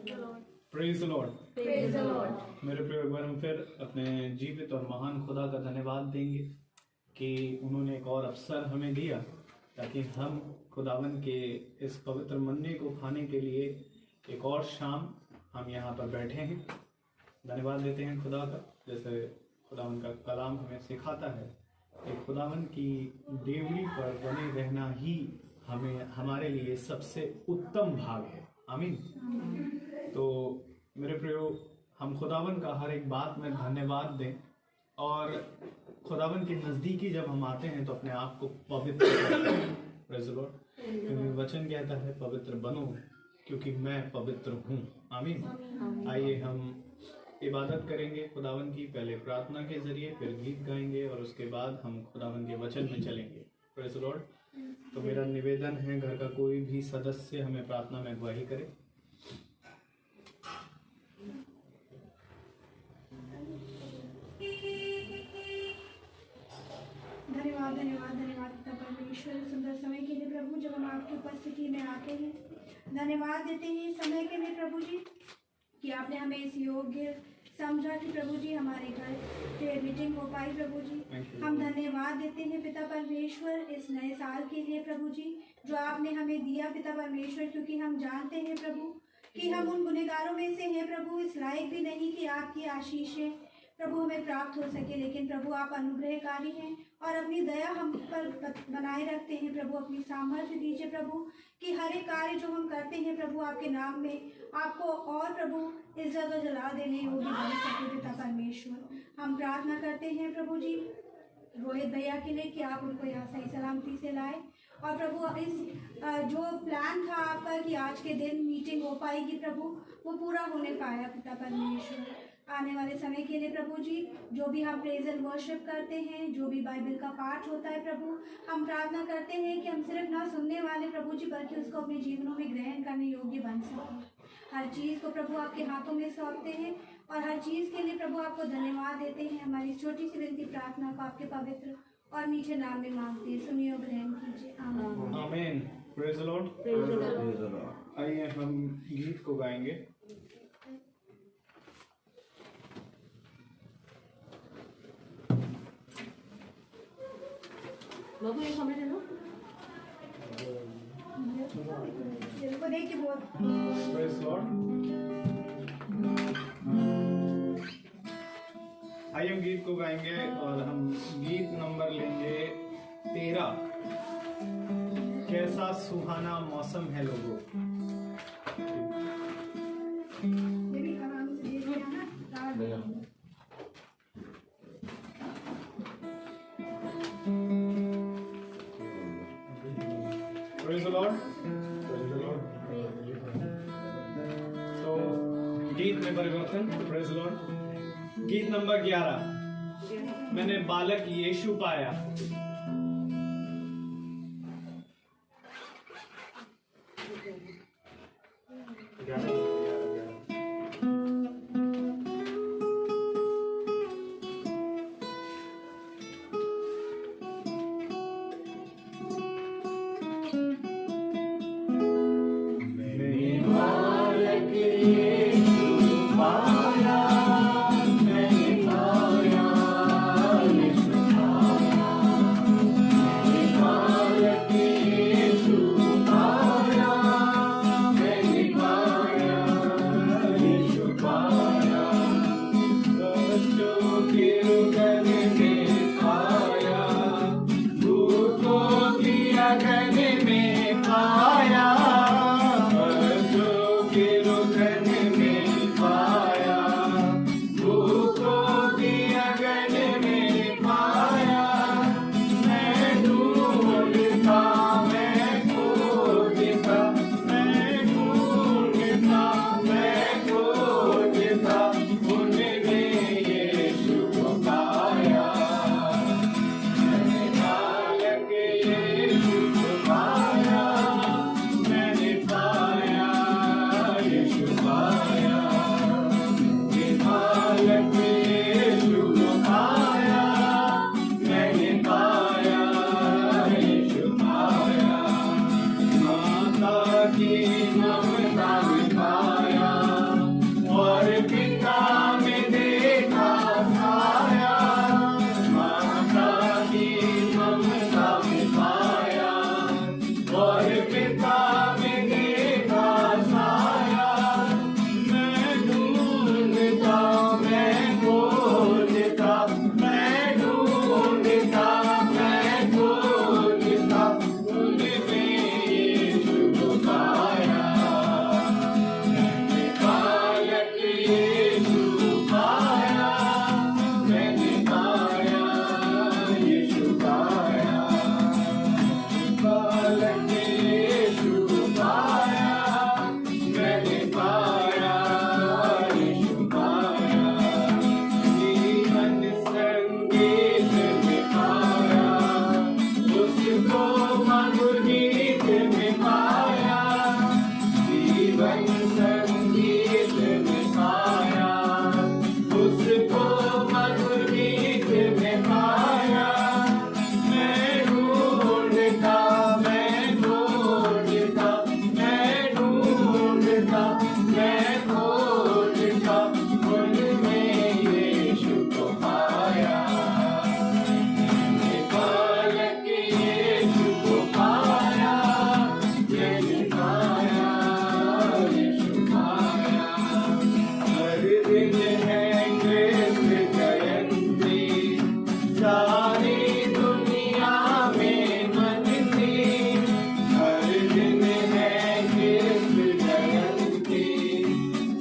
Praise the Lord. मेरे प्रिय, एक बार हम फिर अपने जीवित और महान खुदा का धन्यवाद देंगे कि उन्होंने एक और अवसर हमें दिया ताकि हम खुदावन के इस पवित्र मन्ने को खाने के लिए एक और शाम हम यहाँ पर बैठे हैं। धन्यवाद देते हैं खुदा का, जैसे खुदावन का कलाम हमें सिखाता है कि खुदावन की देवली पर बने रहना ही हमारे लिए सबसे उत्तम भाग है। आमीन। तो मेरे प्रियो, हम खुदावन का हर एक बात में धन्यवाद दें और खुदावन के नज़दीकी जब हम आते हैं तो अपने आप को पवित्र करें। Praise the Lord. क्योंकि वचन कहता है पवित्र बनो क्योंकि मैं पवित्र हूँ। आमीन। आइए हम इबादत करेंगे खुदावन की, पहले प्रार्थना के जरिए, फिर गीत गाएंगे और उसके बाद हम खुदावन के वचन में चलेंगे। Praise the Lord. तो मेरा निवेदन है घर का कोई भी सदस्य हमें प्रार्थना में अगुवाई करे। धन्यवाद धन्यवाद धन्यवाद परमेश्वर, सुंदर समय के लिए प्रभु जब हम आपकी उपस्थिति में आते हैं। धन्यवाद देते हैं समय के लिए प्रभु जी कि आपने हमें इस योग्य समझा कि प्रभु जी हमारे घर पे मीटिंग हो पाई। प्रभु जी हम धन्यवाद देते हैं पिता परमेश्वर इस नए साल के लिए प्रभु जी जो आपने हमें दिया पिता परमेश्वर, क्योंकि हम जानते हैं प्रभु कि हम उन गुनहगारों में से हैं प्रभु, इस लायक भी नहीं कि आपकी आशीषें प्रभु हमें प्राप्त हो सके, लेकिन प्रभु आप अनुग्रहकारी हैं और अपनी दया हम पर बनाए रखते हैं प्रभु। अपनी सामर्थ्य दीजिए प्रभु कि हर एक कार्य जो हम करते हैं प्रभु आपके नाम में आपको और प्रभु इज्जत और जला देने योग्य बन सके पिता परमेश्वर। हम प्रार्थना करते हैं प्रभु जी रोहित भैया के लिए कि आप उनको यहाँ सही सलामती से लाए और प्रभु इस जो प्लान था आपका कि आज के दिन मीटिंग हो पाएगी प्रभु वो पूरा होने पाया पिता परमेश्वर। आने वाले समय के लिए प्रभु जी जो भी हम प्रेज एंड वर्शिप करते हैं, जो भी बाइबल का पाठ होता है प्रभु, हम प्रार्थना करते हैं कि हम सिर्फ ना सुनने वाले प्रभु जी बल्कि उसको अपने जीवनों में ग्रहण करने योग्य बन सकें। हर चीज़ को प्रभु आपके हाथों में सौंपते हैं और हर चीज़ के लिए प्रभु आपको धन्यवाद देते हैं। हमारी छोटी सी विनती प्रार्थना को आपके पवित्र और मीठे नाम में मांगते हैं, सुनिए और ग्रहण कीजिए। आमीन। Praise the Lord. आइए हम गीत को गाएंगे। बाबू एक हमें दे दो। इसको देख के बोल। Praise Lord. आइए हम गीत को गाएंगे और हम गीत नंबर लेंगे 13। कैसा सुहाना मौसम है लोगों। ये भी आराम से देख लिया ना। Praise the Lord. तो गीत में परिवर्तन। Praise the Lord. गीत नंबर 11। मैंने बालक यीशु पाया। Yeah.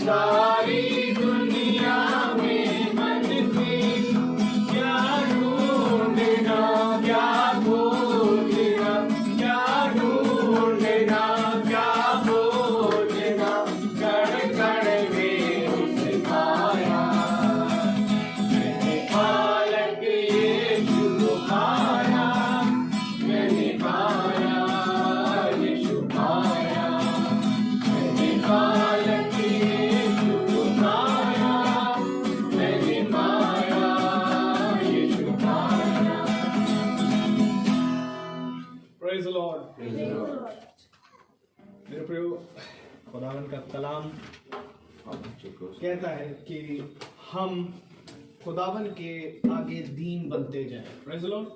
सारी दुनिया में मन के क्या ढूंढना, क्या खोजना, क्या ढूंढना, क्या खोजना, कण कण में उसकाया। मैंने बालक यीशु को पाया, मैंने पाया यीशु पाया, मैंने बालक यीशु को पाया, मैंने पाया यीशु पाया। Praise the Lord. मेरे प्रियो, खुदावन का कलाम कहता है कि हम खुदावन के आगे दीन बनते जाएं। Praise the Lord.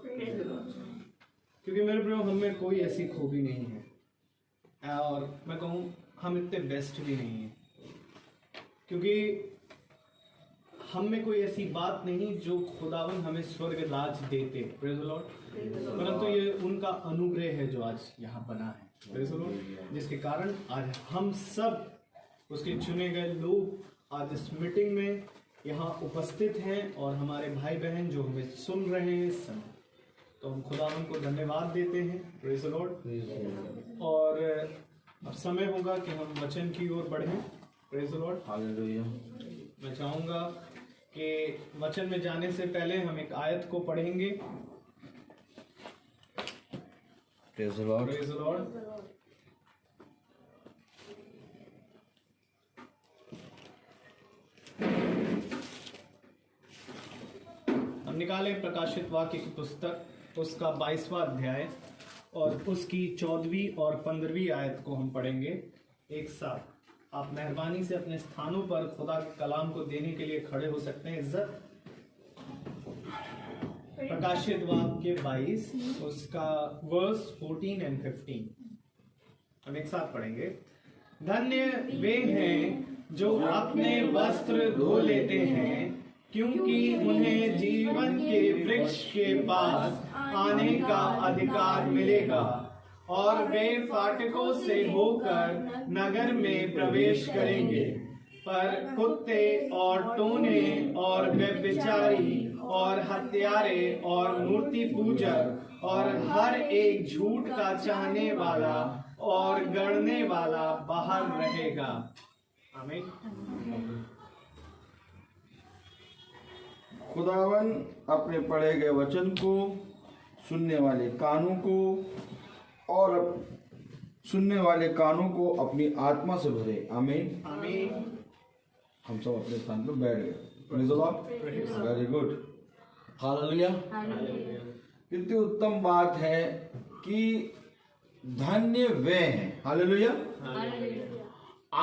क्योंकि मेरे प्रियो, हम में कोई ऐसी खूबी नहीं है और मैं कहूँ हम इतने बेस्ट भी नहीं हैं, क्योंकि हम में कोई ऐसी बात नहीं जो खुदावन हमें स्वर्ग राज देते। Praise the Lord. परंतु ये उनका अनुग्रह है जो आज यहाँ बना है। Praise the Lord. जिसके कारण आज हम सब उसके चुने गए लोग आज इस मीटिंग में यहाँ उपस्थित हैं और हमारे भाई बहन जो हमें सुन रहे हैं इस समय, तो हम खुदावन को धन्यवाद देते हैं। Praise the Lord. और अब समय होगा कि हम वचन की ओर बढ़ें। Praise the Lord. मैं चाहूँगा कि वचन में जाने से पहले हम एक आयत को पढ़ेंगे। Praise the Lord. Praise the Lord. हम निकाले प्रकाशित वाक्य की पुस्तक, उसका 22वां अध्याय और उसकी 14वीं और 15वीं आयत को हम पढ़ेंगे एक साथ। आप मेहरबानी से अपने स्थानों पर खुदा के कलाम को देने के लिए खड़े हो सकते हैं। इज्जत। प्रकाशित वाक्य 22, उसका वर्स 14 और 15 हम एक साथ पढ़ेंगे। धन्य वे हैं जो अपने वस्त्र धो लेते हैं, क्योंकि उन्हें जीवन के वृक्ष के पास आने का अधिकार मिलेगा और वे फाटकों से होकर नगर में प्रवेश करेंगे। पर कुत्ते और टोने और व्यभिचारी और हत्यारे और मूर्ति पूजक और हर एक झूठ का चाहने वाला और गढ़ने वाला बाहर रहेगा। आमीन। खुदावन अपने पढ़े गए वचन को सुनने वाले कानों को और सुनने वाले कानों को अपनी आत्मा से भरे। आमीन। आमीन। हम सब अपने स्थान पर बैठ गए। Praise the Lord. Very good. Hallelujah. कितनी उत्तम बात है कि धन्य वे हैं। हालेलुया।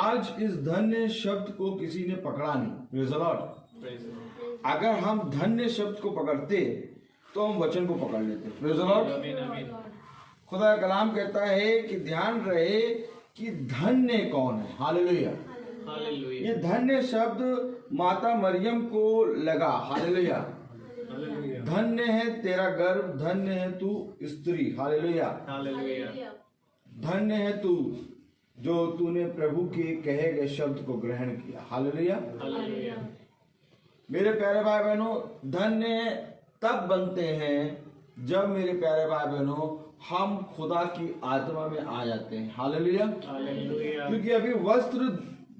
आज इस धन्य शब्द को किसी ने पकड़ा नहीं। Praise the Lord. अगर हम धन्य शब्द को पकड़ते तो हम वचन को पकड़ लेते। Praise the Lord. खुदा का कलाम कहता है कि ध्यान रहे कि धन्य कौन है। हालेलुया। ये धन्य शब्द माता मरियम को लगा। हालेलुया। धन्य है तेरा गर्भ, धन्य है तू स्त्री। हालेलुया। धन्य है तू जो तूने प्रभु के कहे गए शब्द को ग्रहण किया। हालेलुया। मेरे प्यारे भाई बहनों, धन्य तब बनते हैं जब मेरे प्यारे भाई बहनों हम खुदा की आत्मा में आ जाते हैं। हालेलुया। क्योंकि अभी वस्त्र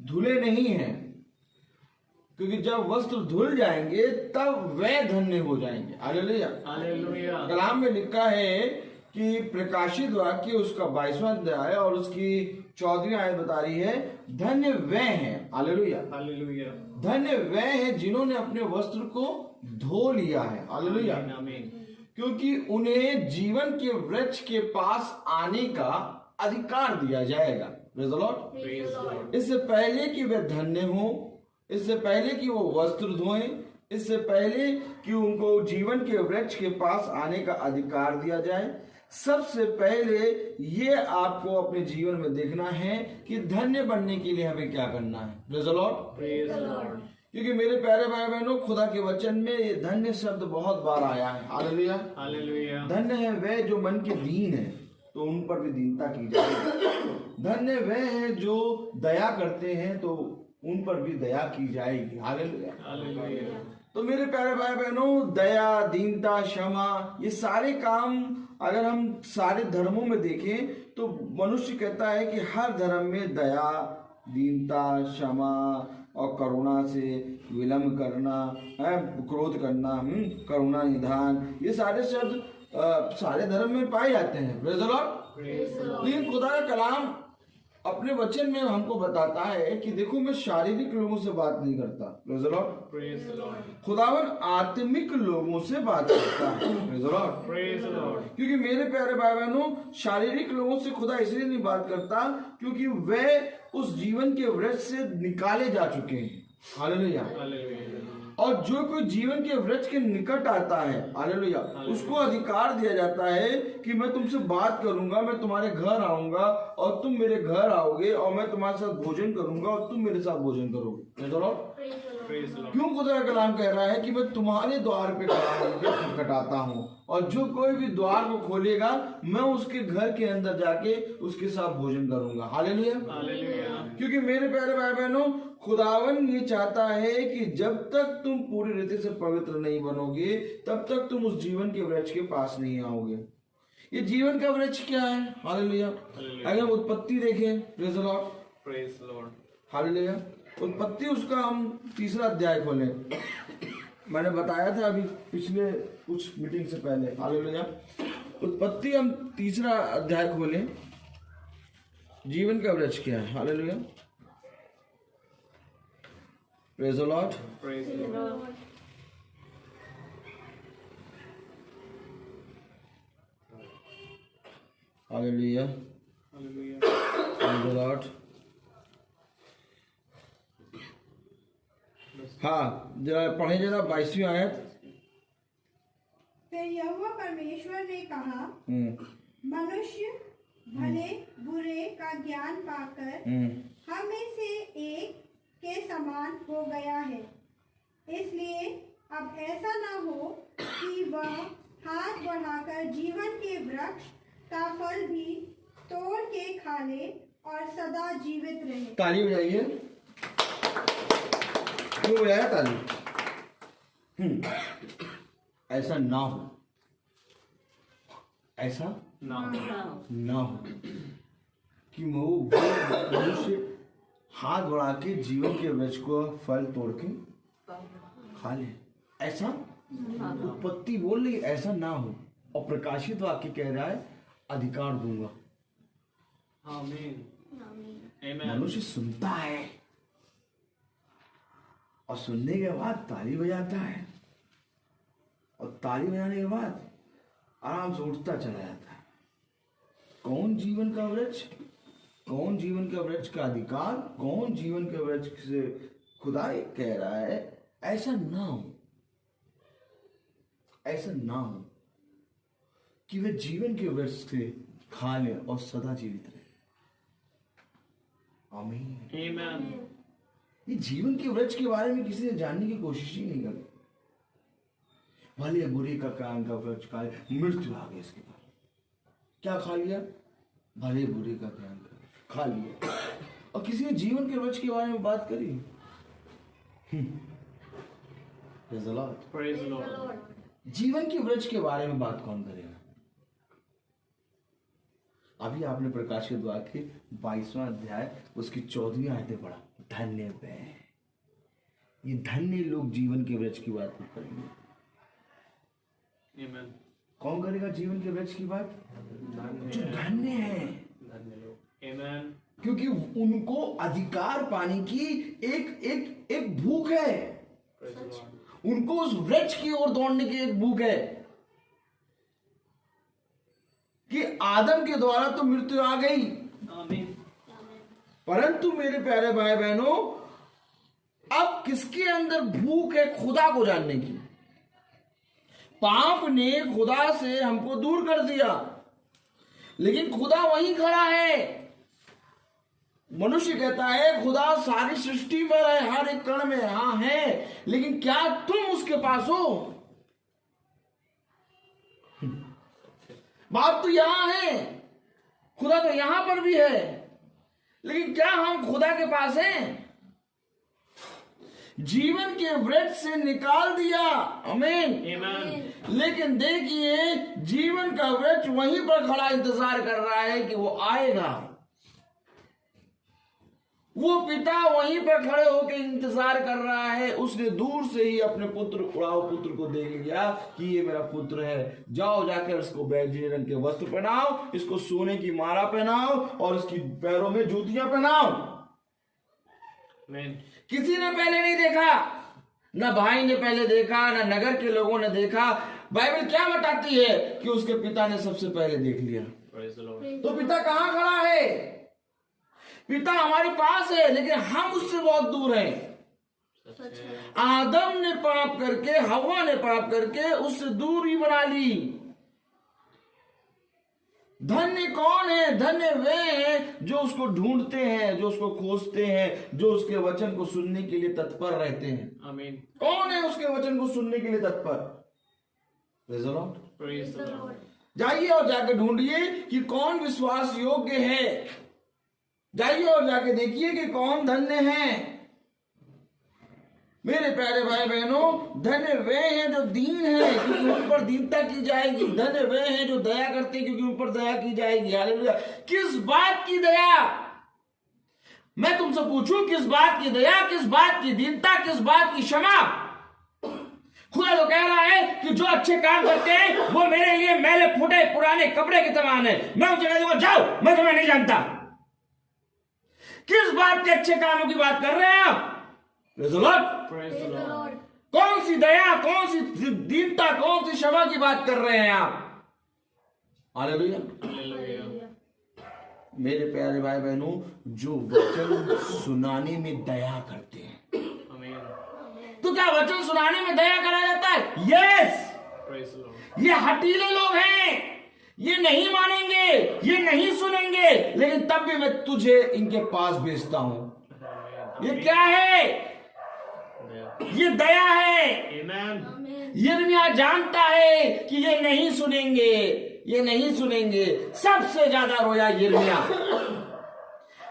धुले नहीं हैं, क्योंकि जब वस्त्र धुल जाएंगे तब वे धन्य हो जाएंगे। हालेलुया। कलाम में लिखा है कि प्रकाशित वाक्य उसका 22वां अध्याय और उसकी 14वीं आयत बता रही है, धन्य वे हैं। हालेलुया। धन्य वे हैं जिन्होंने अपने वस्त्र को धो लिया है। हालेलुया। क्योंकि उन्हें जीवन के वृक्ष के पास आने का अधिकार दिया जाएगा। Praise the Lord. इससे पहले कि वे धन्य हो, इससे पहले कि वो वस्त्र धोएं, इससे पहले कि उनको जीवन के वृक्ष के पास आने का अधिकार दिया जाए, सबसे पहले ये आपको अपने जीवन में देखना है कि धन्य बनने के लिए हमें क्या करना है। Praise the Lord. क्योंकि मेरे प्यारे भाई बहनों, खुदा के वचन में ये धन्य शब्द बहुत बार आया है। हालेलुया। धन्य है वे जो मन के दीन है। तो उन पर भी दीनता की जाएगी। धन्य वे हैं जो दया करते हैं, तो उन पर भी दया की जाएगी। हालेलुया। तो मेरे प्यारे भाई बहनों, दया, दीनता, क्षमा, ये सारे काम अगर हम सारे धर्मों में देखें तो मनुष्य कहता है कि हर धर्म में दया, दीनता, क्षमा और करुणा से विलंब करना है, क्रोध करना, करुणा, निधान, ये सारे शब्द सारे धर्म में पाए जाते हैं। Praise the Lord. लेकिन खुदा का कलाम अपने वचन में हमको बताता है कि देखो, मैं शारीरिक लोगों से बात नहीं करता। Praise the Lord. खुदावन आत्मिक लोगों से बात करता है। Praise the Lord. क्योंकि मेरे प्यारे भाई बहनों, शारीरिक लोगों से खुदा इसलिए नहीं बात करता क्योंकि वे उस जीवन के वृक्ष से निकाले जा चुके हैं। हालेलुया। और जो कोई जीवन के वृक्ष के निकट आता है, हालेलुया, उसको अधिकार दिया जाता है कि मैं तुमसे बात करूंगा, मैं तुम्हारे घर आऊंगा और तुम मेरे घर आओगे और मैं तुम्हारे साथ भोजन करूंगा और तुम मेरे साथ भोजन करोगे। क्यों खुदा का कलाम कह रहा है कि मैं तुम्हारे द्वार पे खटखटाता हूँ और जो कोई भी द्वार को खोलेगा मैं उसके घर के अंदर जाके उसके साथ भोजन करूंगा। हालेलुया। क्योंकि मेरे प्यारे भाई बहनों, खुदावन ये चाहता है कि जब तक तुम पूरी रीति से पवित्र नहीं बनोगे तब तक तुम उस जीवन के वृक्ष के पास नहीं आओगे। ये जीवन का वृक्ष क्या है? हालेलुया। अगर हम उत्पत्ति देखें, प्रेज़ द लॉर्ड, हालेलुया, उत्पत्ति उसका हम 3रा अध्याय खोलें। मैंने बताया था अभी पिछले कुछ मीटिंग से पहले। हालेलुया। उत्पत्ति हम 3रा अध्याय खोलें। जीवन का वृक्ष क्या है? Hallelujah. Praise the Lord. Hallelujah. Praise the Lord. हाँ, जरा पढ़े जरा 22वीं आयत। फिर यहोवा परमेश्वर ने कहा, मनुष्य भले बुरे का ज्ञान पाकर हम में से एक के समान हो गया है, इसलिए अब ऐसा न हो कि वह हाथ बढ़ाकर जीवन के वृक्ष का फल भी तोड़ के खा ले और सदा जीवित रहे। ताली बजाइए। क्यों बजाया ताली? ऐसा ना हो, ऐसा ना हो कि वो मनुष्य हाथ बढ़ा के जीवन के वृक्ष को फल तोड़ के खा ले। ऐसा उत्पत्ति बोल रही ऐसा ना हो, और प्रकाशित वाक्य कह रहा है अधिकार दूंगा। मनुष्य सुनता है और सुनने के बाद ताली बजाता है और ताली बजाने के बाद आराम से उठता चला जाता है। कौन जीवन का वृक्ष? कौन जीवन का वृक्ष का अधिकार? कौन जीवन के वृक्ष से खुदा कह रहा है ऐसा ना हो, ऐसा ना हो कि वे जीवन के वृक्ष से खा ले और सदा जीवित रहे। आमीन। ये जीवन के वृक्ष के बारे में किसी ने जानने की कोशिश ही नहीं करी। भले बुरे का काम का वृक्ष खा ले, मृत्यु आ गई इसके बाद। क्या खा लिया? भले बुरे का ज्ञान खा लिया। और किसी ने जीवन के वृक्ष के बारे में बात करी? Praise the Lord. जीवन के वृक्ष के बारे में बात कौन करेगा? अभी आपने प्रकाशित वाक्य 22वां अध्याय उसकी 14वीं आयतें पढ़ा। धन्य वे, ये धन्य लोग जीवन के वृक्ष की बात करेंगे। Amen. कौन करेगा जीवन के वृक्ष की बात? जो धन्य है, Amen. क्योंकि उनको अधिकार पाने की एक भूख है। उनको उस वृक्ष की ओर दौड़ने की एक भूख है कि आदम के द्वारा तो मृत्यु आ गई, परंतु मेरे प्यारे भाई बहनों, अब किसके अंदर भूख है? खुदा को जानने की। पाप ने खुदा से हमको दूर कर दिया, लेकिन खुदा वहीं खड़ा है। मनुष्य कहता है खुदा सारी सृष्टि में है, हर एक कण में, हाँ है, लेकिन क्या तुम उसके पास हो? बात तो यहां है, खुदा तो यहां पर भी है, लेकिन क्या हम खुदा के पास हैं? जीवन के वृक्ष से निकाल दिया, आमीन। लेकिन देखिए, जीवन का वृक्ष वहीं पर खड़ा इंतजार कर रहा है कि वो आएगा। वो पिता वहीं पर खड़े होकर इंतजार कर रहा है। उसने दूर से ही अपने उड़ाऊ पुत्र को देख लिया कि ये मेरा पुत्र है। जाओ जाकर इसको बैगनी रंग के वस्त्र पहनाओ, इसको सोने की माला पहनाओ और इसकी पैरों में जूतियां पहनाओ। किसी ने पहले नहीं देखा, ना भाई ने पहले देखा, ना नगर के लोगों ने देखा। बाइबल क्या बताती है कि उसके पिता ने सबसे पहले देख लिया। तो पिता कहां खड़ा है? पिता हमारे पास है, लेकिन हम उससे बहुत दूर हैं। आदम ने पाप करके, हवा ने पाप करके उससे दूरी बना ली। धन्य कौन है? धन्य वे हैं जो उसको ढूंढते हैं, जो उसको खोजते हैं, जो उसके वचन को सुनने के लिए तत्पर रहते हैं। आमीन। कौन है उसके वचन को सुनने के लिए तत्पर? Praise the Lord. जाइए और जाकर ढूंढिए कि कौन विश्वास योग्य है। जाइए और जाके देखिए कि कौन धन्य है। मेरे प्यारे भाई बहनों, धन्य वे हैं जो दीन हैं, क्योंकि उन पर दीनता की जाएगी। धन्य वे हैं जो दया करते हैं, क्योंकि उन पर दया की जाएगी। हालेलुया। किस बात की दया? मैं तुमसे पूछूं, किस बात की दया, किस बात की दीनता, किस बात की क्षमा? खुदा तो कह रहा है कि जो अच्छे काम करते हैं वो मेरे लिए मैले फूटे पुराने कपड़े के समान है। मैं उनसे कह दूंगा, जाओ, मैं तुम्हें नहीं जानता। किस बात के अच्छे कामों की बात कर रहे हैं आप? Praise the Lord. कौन सी दया, कौन सी दीनता, कौन सी क्षमा की बात कर रहे हैं आप? हालेलुया। मेरे प्यारे भाई बहनों, जो वचन सुनाने में दया करते हैं। तो क्या वचन सुनाने में दया करा जाता है? यस। ये हटीले लोग हैं, ये नहीं मानेंगे, ये नहीं सुनेंगे, लेकिन तब भी मैं तुझे इनके पास भेजता हूं। ये क्या है? ये दया है। यिर्मयाह जानता है कि ये नहीं सुनेंगे, ये नहीं सुनेंगे। सबसे ज्यादा रोया यिर्मयाह।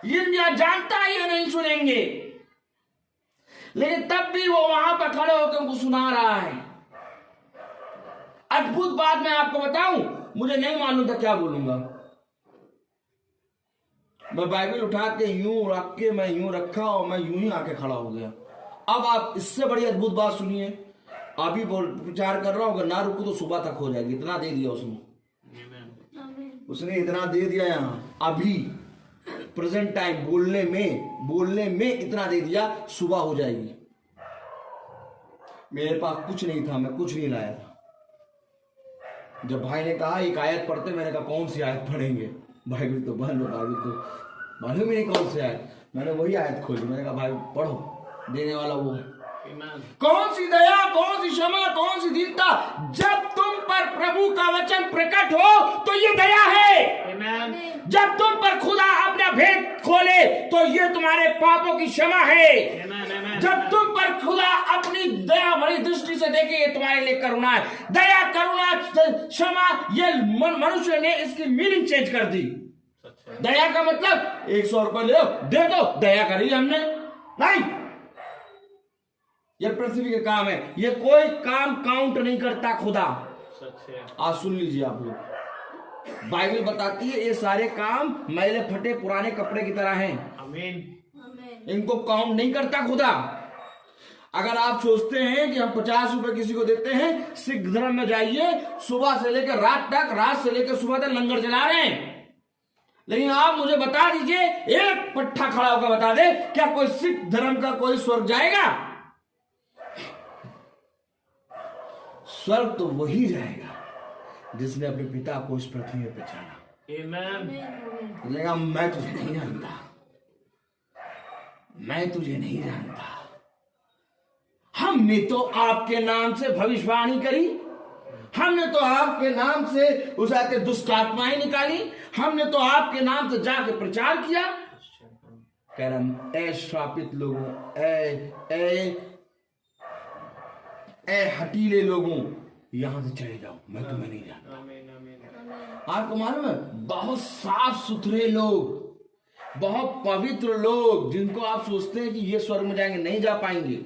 यिर्मयाह जानता है ये नहीं सुनेंगे, लेकिन तब भी वो वहां पर खड़े होकर उनको सुना रहा है। अद्भुत बात मैं आपको बताऊं, मुझे नहीं मालूम था क्या बोलूंगा। मैं बाइबल उठा के यूं रख के मैं यूं रखा और मैं यूं ही आके खड़ा हो गया। अब आप इससे बड़ी अद्भुत बात सुनिए। अभी विचार कर रहा हूं, अगर ना रुकू तो सुबह तक हो जाएगी। इतना दे दिया उसने इतना दे दिया। यहाँ अभी प्रेजेंट टाइम बोलने में इतना दे दिया, सुबह हो जाएगी। मेरे पास कुछ नहीं था, मैं कुछ नहीं लाया था। जब भाई ने कहा एक आयत पढ़ते, मैंने कहा कौन सी आयत पढ़ेंगे? बाइबल तो बंद हो, बाइबल तो मालूम ही नहीं कौन सी आयत। मैंने वही आयत खोली, मैंने कहा भाई पढ़ो, देने वाला वो है। कौन सी दया, कौन सी क्षमा, कौन सी दीनता? जब तुम पर प्रभु का वचन प्रकट हो तो ये दया है। जब तुम पर खुदा अपना भेद खोले तो ये तुम्हारे पापों की क्षमा है। जब तुम पर खुदा अपनी दया भरी दृष्टि से देखे, ये तुम्हारे लिए करुणा है। दया, करुणा, क्षमा, ये मनुष्य ने इसकी मीनिंग चेंज कर दी। दया का मतलब 100 रुपए ले दे दो, दया करी हमने नहीं। यह पृथ्वी के काम है, ये कोई काम काउंट नहीं करता खुदा। आज सुन लीजिए आप लोग, बाइबल बताती है ये सारे काम मैले फटे पुराने कपड़े की तरह हैं। आमीन। इनको काउंट नहीं करता खुदा। अगर आप सोचते हैं कि हम 50 रुपए किसी को देते हैं, सिख धर्म में जाइए, सुबह से लेकर रात तक, रात से लेकर सुबह तक लंगर चला रहे हैं। लेकिन आप मुझे बता दीजिए, एक पट्टा खड़ा होकर बता दे, क्या कोई सिख धर्म का कोई स्वर्ग जाएगा? स्वर्ग तो वही जाएगा जिसने अपने पिता को इस पृथ्वी में पहचाना। मैं तुझे नहीं जानता, मैं तुझे नहीं जानता। हमने तो आपके नाम से भविष्यवाणी करी, हमने तो आपके नाम से उस आके दुष्ट आत्माएं निकाली, हमने तो आपके नाम से जाके प्रचार किया। कह रहा, ऐ श्रापित लोगों, ऐ हटीले लोगों, यहाँ से चले जाओ, मैं तुम्हें नहीं जानता। आमीन आमीन आपको मालूम है, बहुत साफ सुथरे लोग, बहुत पवित्र लोग, जिनको आप सोचते हैं कि ये स्वर्ग में जाएंगे, नहीं जा पाएंगे,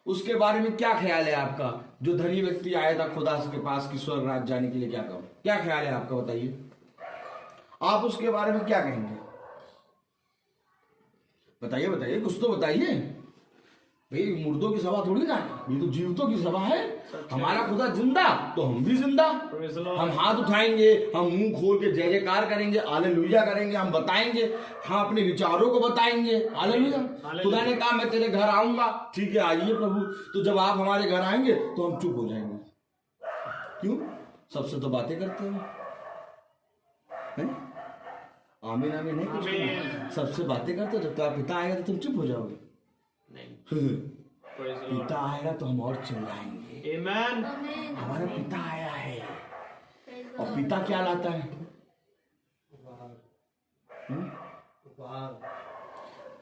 उसके बारे में क्या ख्याल है आपका? जो धनी व्यक्ति आया था खुदा के पास कि स्वर्ग राज जाने के लिए क्या करो, क्या ख्याल है आपका? बताइए, आप उसके बारे में क्या कहेंगे? बताइए बताइए, कुछ तो बताइए भाई। मुर्दों की सभा थोड़ी ना है, ये तो जीवितों की सभा है। हमारा खुदा जिंदा तो हम भी जिंदा। Praise the Lord. हम हाथ उठाएंगे, हम मुंह खोल के जय जयकार करेंगे, हालेलुया करेंगे, हम बताएंगे, हम अपने विचारों को बताएंगे, हालेलुया। खुदा ने कहा मैं तेरे घर आऊंगा, ठीक है आइए प्रभु। तो जब आप हमारे घर आएंगे तो हम चुप हो जाएंगे। क्यों? सबसे तो बातें करते हैं, आमीन आमीन नहीं कुछ नहीं। सबसे बातें करते हो, जब तो आप पिता आएगा तो तुम चुप हो जाओगे। पिता आएगा तो हम और चिल्लाएंगे, आमीन हमारा पिता आया है। और पिता क्या लाता है?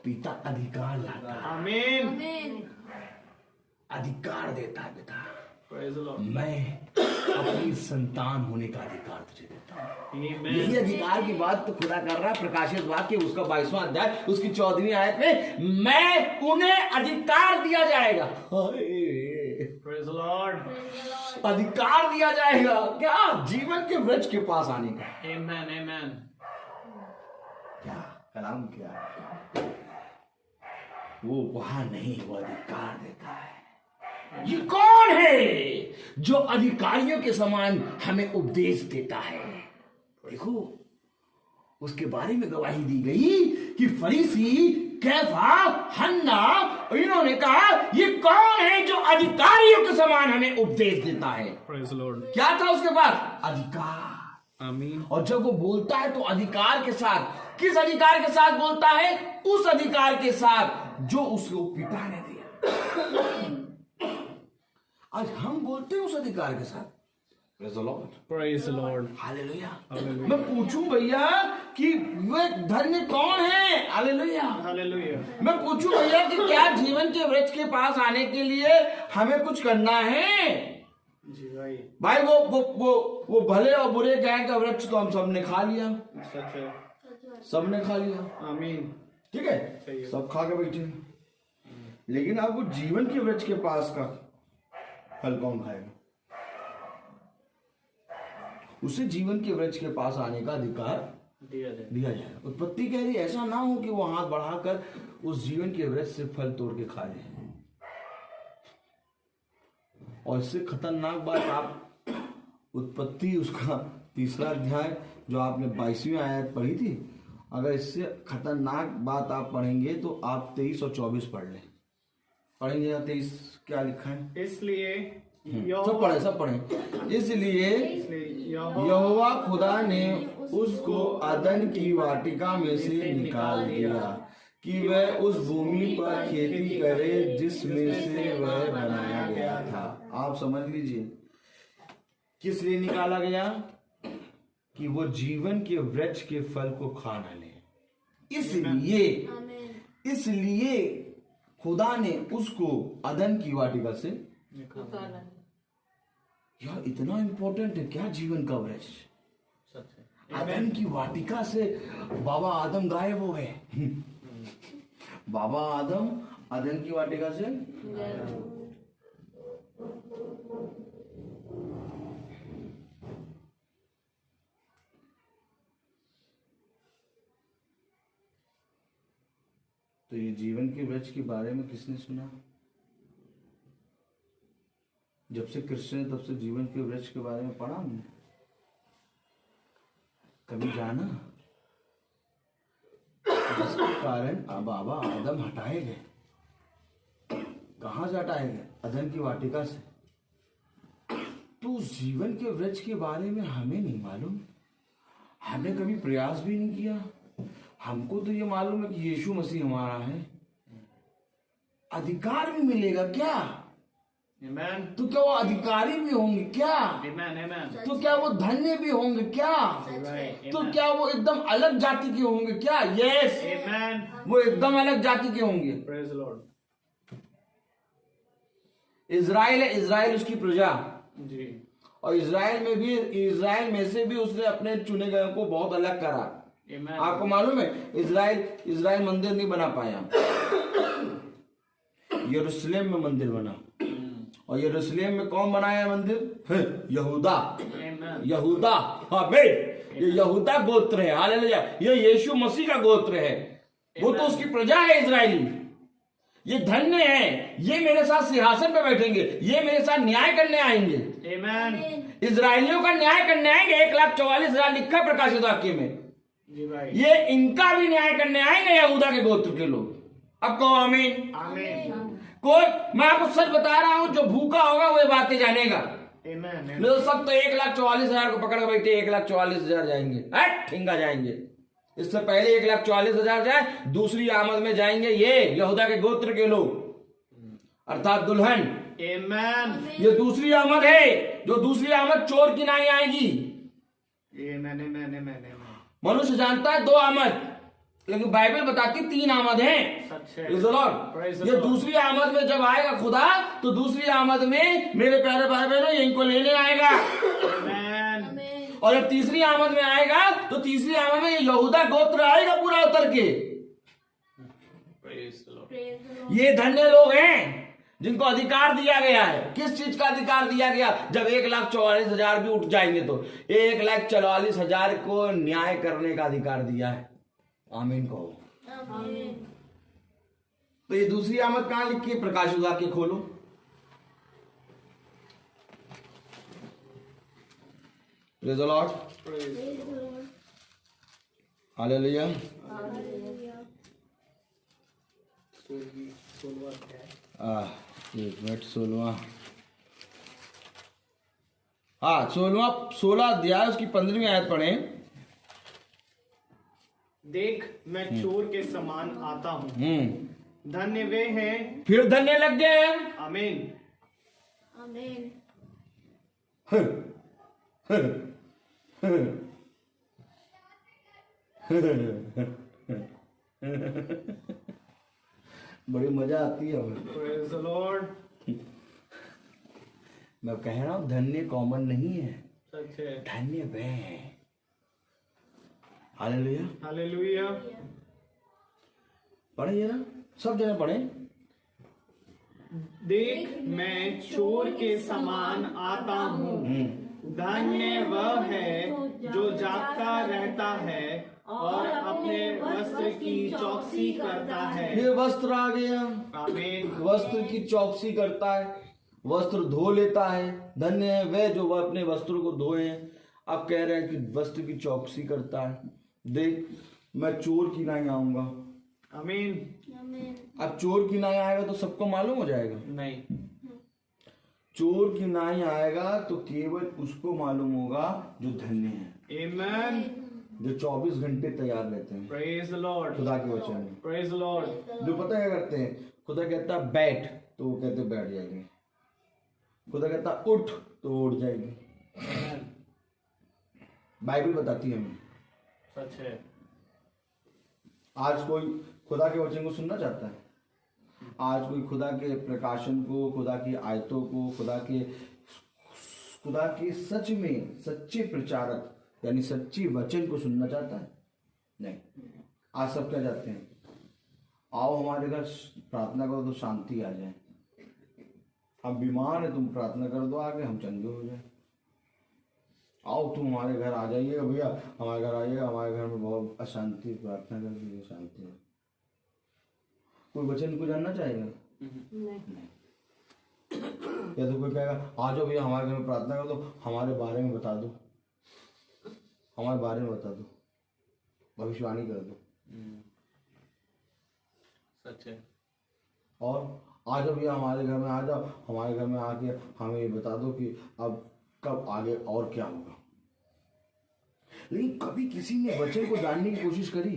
पिता अधिकार लाता है, आमीन अधिकार देता है पिता। Praise the Lord. मैं अपनी संतान होने का अधिकार तुझे देता हूँ। Amen. यही अधिकार की बात तो खुदा कर रहा है। प्रकाशित वाक्य उसका 22वां अध्याय उसकी 14वीं आयत में, मैं उन्हें अधिकार दिया जाएगा। Praise the Lord. अधिकार दिया जाएगा क्या? जीवन के वृक्ष के पास आने का। Amen. Amen. क्या कलाम क्या? वो वहां नहीं, वो अधिकार देता है। ये कौन है जो अधिकारियों के समान हमें उपदेश देता है? देखो, उसके बारे में गवाही दी गई कि फरीसी, कैफा, हन्ना, इन्होंने कहा ये कौन है जो अधिकारियों के समान हमें उपदेश देता है? Praise the Lord. क्या था उसके पास? अधिकार। आमीन और जब वो बोलता है तो अधिकार के साथ, किस अधिकार के साथ बोलता है? उस अधिकार के साथ जो उसको पिता ने दिया। आज हम बोलते हैं उस अधिकार के साथ। Praise the Lord. Praise the Lord. Hallelujah. Hallelujah. मैं पूछूं भैया कि वे धन्य कौन है? हालेलुया। Hallelujah. मैं पूछूं भैया कि क्या जीवन के वृक्ष के पास आने के लिए हमें कुछ करना है? जी भाई, भाई वो भले और बुरे ज्ञान का वृक्ष तो हम सबने खा लिया, सच है। सबने खा लिया, आमीन। ठीक सही है, है। सब खा के बैठे हैं। लेकिन अब वो जीवन के वृक्ष के पास का फल कौन खाएगा? उसे जीवन के वृक्ष के पास आने का अधिकार दिया जाएगा। उत्पत्ति कह रही ऐसा ना हो कि वो हाथ बढ़ाकर उस जीवन के वृक्ष से फल तोड़ के खा ले। और इससे खतरनाक बात, आप उत्पत्ति उसका 3रा अध्याय जो आपने 22वीं आयत पढ़ी थी, अगर इससे खतरनाक बात आप पढ़ेंगे तो आप 23 और 24 पढ़ लें। पढ़ेंगे या 23 क्या लिखा है? इसलिए सब पढ़े। इसलिए यहोवा खुदा ने उसको अदन की वाटिका में से निकाल दिया कि वह उस भूमि पर खेती करे जिसमें से वह बनाया गया था। आप समझ लीजिए, किस लिए निकाला गया? कि वो जीवन के वृक्ष के फल को खा न ले। इसलिए खुदा ने उसको अदन की वाटिका से निकाला। यार इतना इंपॉर्टेंट है क्या जीवन का वृक्ष? अदन की वाटिका से बाबा आदम गायब हो गए। बाबा आदम अदन की वाटिका से तो ये जीवन के वृक्ष के बारे में किसने सुना? जब से क्रिश्चियन तब से जीवन के वृक्ष के बारे में पढ़ा हमने? कभी जाना? जिसके कारण बाबा आदम हटाए गए। कहां से हटाए गए? अदन की वाटिका से। तो उस जीवन के वृक्ष के बारे में हमें नहीं मालूम, हमने कभी प्रयास भी नहीं किया। हमको तो ये मालूम है कि यीशु मसीह हमारा है। अधिकार भी मिलेगा क्या? Amen. तो क्या वो अधिकारी भी होंगे क्या? Amen. Amen. तो क्या वो धन्य भी होंगे क्या? Right. तो Amen. क्या वो एकदम अलग जाति के होंगे क्या? Yes, Amen. वो एकदम अलग जाति के होंगे। Praise the Lord. इजराइल है, इजराइल उसकी प्रजा, जी और इजराइल में से भी उसने अपने चुने गए को बहुत अलग करा। Amen. आपको मालूम है इजराइल मंदिर नहीं बना पाया, यरूशलेम में मंदिर बना। और यरूशलेम में कौन बनाया मंदिर? यहूदा। Amen. यहूदा, हाँ भाई, ये यहूदा गोत्र है। हालेलुया, ये यीशु मसीह का गोत्र है, वो तो उसकी प्रजा है इजराइली। ये धन्य है, ये मेरे साथ सिंहासन पे बैठेंगे, ये मेरे साथ न्याय करने आएंगे। Amen. इजराइलियों का न्याय करने आएंगे। 1,44,000 लिखा प्रकाशित वाक्य में, जी भाई। ये इनका भी न्याय करने आएंगे यहूदा के गोत्र के लोग। अब कहो आमीन। आमीन। कोई, मैं आपको सच बता रहा हूं, जो भूखा होगा वो ये बातें जानेगा। Amen. नहीं तो सब तो 1,44,000 को पकड़ के बैठे, 1,44,000 जाएंगे, ठिंगा जाएंगे। इससे पहले 1,44,000 जाए, दूसरी आमद में जाएंगे ये यहूदा के गोत्र के लोग, अर्थात दुल्हन। Amen. ये दूसरी आमद है, जो दूसरी आमद चोर की नहीं आएगी। Amen. Amen. Amen. मनुष्य जानता है 2 आमद, लेकिन बाइबल बताती 3 आमद है। सच है। Praise the Lord। Praise the ये Lord। दूसरी आमद में जब आएगा खुदा, तो दूसरी आमद में मेरे प्यारे भाई बहनों ये इनको लेने आएगा। Amen. और जब तीसरी आमद में आएगा, तो तीसरी आमद में ये यहूदा गोत्र आएगा पूरा उतर के। Praise the Lord. ये धन्य लोग हैं जिनको अधिकार दिया गया है। किस चीज का अधिकार दिया गया? जब 1,44,000 भी उठ जाएंगे तो 1,44,000 को न्याय करने का अधिकार दिया है। आमीन कहो। तो ये दूसरी आमद कहां लिखी है? प्रकाशित वाक्य खोलो। Praise the Lord. हालेलुया। एक मिनट, 16वां, हाँ 16 अध्याय उसकी 15वीं आयत पढ़े। देख मैं चोर के समान आता हूँ, धन्य वे हैं। फिर धन्य लग गए। आमीन। बड़ी मजा आती है हमें। Praise the Lord। मैं कह रहा हूं धन्य कॉमन नहीं है, सच है। धन्य वे हैं। हालेलुया। हालेलुया। पढ़े ना, सब जने पढ़े। देख मैं चोर के समान आता हूँ, धन्य वह है जो जागता रहता है और अपने वस्त्र की चौकसी करता है। फिर वस्त्र आ गया। आमीन। वस्त्र की चौकसी करता है, वस्त्र धो लेता है। धन्य है वे जो वह अपने वस्त्रों को धोए। अब कह रहे हैं कि वस्त्र की चौकसी करता है। देख मैं चोर की नहीं आऊंगा। आमीन। अब चोर की नहीं आएगा तो सबको मालूम हो जाएगा। नहीं, चोर की नहीं आएगा तो केवल उसको मालूम होगा जो धन्य है, आमीन। जो 24 घंटे तैयार रहते हैं प्रेज द लॉर्ड। खुदा के वचन में। Praise the Lord. जो पता क्या करते हैं, खुदा कहता है बैठ तो वो कहते बैठ जाएंगे, खुदा कहता उठ तो उठ जाएंगे। बाइबल बताती है हमें। सच है। आज कोई खुदा के वचन को सुनना चाहता है? आज कोई खुदा के प्रकाशन को, खुदा की आयतों को, खुदा के सच में सच्चे प्रचारक यानी सच्ची वचन को सुनना चाहता है? नहीं। आज सब क्या चाहते हैं? आओ हमारे घर प्रार्थना करो तो शांति आ जाए, हम बीमार है तुम प्रार्थना कर दो आगे, हम चंगे हो जाए। आओ तुम हमारे घर आ जाइएगा भैया, हमारे घर आइएगा, हमारे घर में बहुत अशांति, प्रार्थना कर दीजिए शांति है। कोई वचन को जानना चाहेगा? नहीं। या तो कोई कहेगा आ जाओ भैया हमारे घर में प्रार्थना कर दो, हमारे बारे में बता दो, हमारे बारे में बता दो, भविष्यवाणी कर दो। सच है। और आ जाओ भैया हमारे घर में आ जाओ, हमारे घर में आके हमें ये बता दो कि अब कब आगे और क्या होगा। लेकिन कभी किसी ने वचन को जानने की कोशिश करी?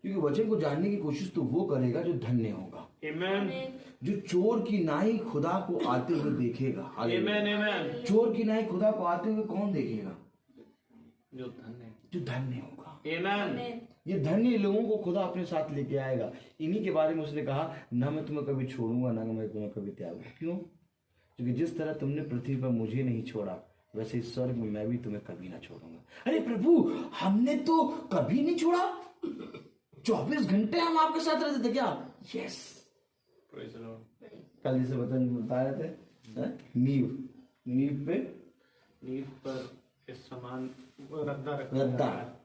क्योंकि वचन को जानने की कोशिश तो वो करेगा जो धन्य होगा। आमीन। जो चोर की नाई खुदा को आते हुए देखेगा। आमीन। आमीन। चोर की नाई खुदा को आते हुए कौन देखेगा? जो धन्य, जो धन्य होगा। आमीन। ये धन्य लोगों को खुदा अपने साथ लेके आएगा। इन्हीं के बारे में उसने कहा, ना मैं तुम्हें कभी छोड़ूंगा, ना मैं तुम्हें कभी त्यागूंगा। क्यों? क्योंकि जिस तरह तुमने पृथ्वी पर मुझे नहीं छोड़ा, वैसे इस स्वर्ग में मैं भी तुम्हें कभी ना छोड़ूंगा। अरे प्रभु, हमने तो कभी नहीं छोड़ा, 24 घंटे हम आपके साथ रहते थे क्या? यस। Praise the Lord. कल जिसे बता रहे थे, नींव पे नींव पर इस समान रद्दा रखा रद्दा। जाता है।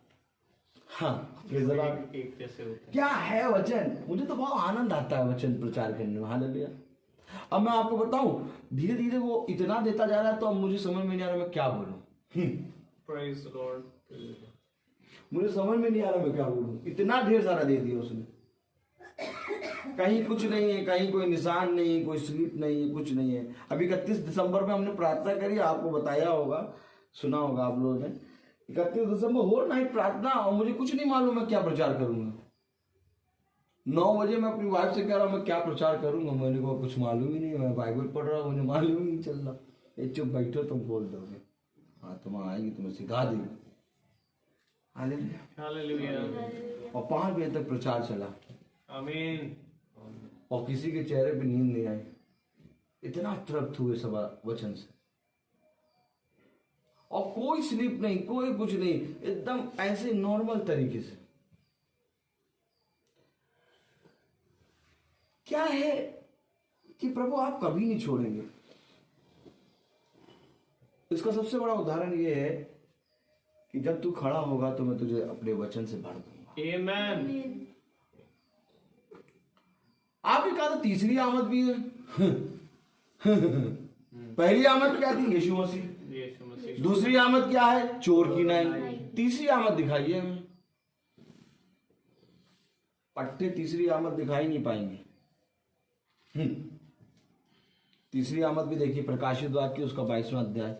हाँ, praise the Lord। एक जैसे होते हैं। क्या है वचन? मुझे तो बहुत आनंद आता है वचन प्रचार करने में। हालेलुया। अब मैं आपको बताऊं, धीरे धीरे वो इतना देता जा रहा है, तो अब मुझे समझ में नहीं आ रहा मैं क्या बोलूं। Praise the Lord. मुझे समझ में नहीं आ रहा मैं क्या बोलूं। इतना ढेर सारा दे दिया उसने, कहीं कुछ नहीं है, कहीं कोई निशान नहीं है, कोई स्लिप नहीं है, कुछ नहीं है। अभी 31 दिसंबर में हमने प्रार्थना करी, आपको बताया होगा, सुना होगा आप लोगों ने। 31 दिसंबर होल नाइट प्रार्थना, और मुझे कुछ नहीं मालूम मैं क्या प्रचार करूंगा। 9 बजे मैं अपनी वाइफ से कह रहा हूँ मैं क्या प्रचार करूंगा। मैंने कहा कुछ मालूम ही नहीं, मैं बाइबल पढ़ रहा हूँ, मुझे मालूम ही नहीं चल रहा। ये चुप बैठो, तुम बोल दोगे, हाँ तुम आएगी, तुम्हें सिखा देगी। हालेलुया। Hallelujah. और 5 बजे तक प्रचार चला, आमीन। और किसी के चेहरे पे नींद नहीं आई। इतना तृप्त हुए सब वचन से, और कोई स्लिप नहीं, कोई कुछ नहीं, एकदम ऐसे नॉर्मल तरीके से। क्या है कि प्रभु आप कभी नहीं छोड़ेंगे। इसका सबसे बड़ा उदाहरण यह है कि जब तू खड़ा होगा तो मैं तुझे अपने वचन से भर दूंगा। आमीन। आपने कहा था तीसरी आमद भी है। पहली आमद क्या थी? यीशु मसीह। यीशु मसीह। दूसरी आमद क्या है? चोर की नाई। तीसरी आमद दिखाइए हमें। पट्टे तीसरी आमद दिखाई नहीं पाएंगे। तीसरी आमद भी देखिए, प्रकाशित वाक्य उसका 22वां अध्याय,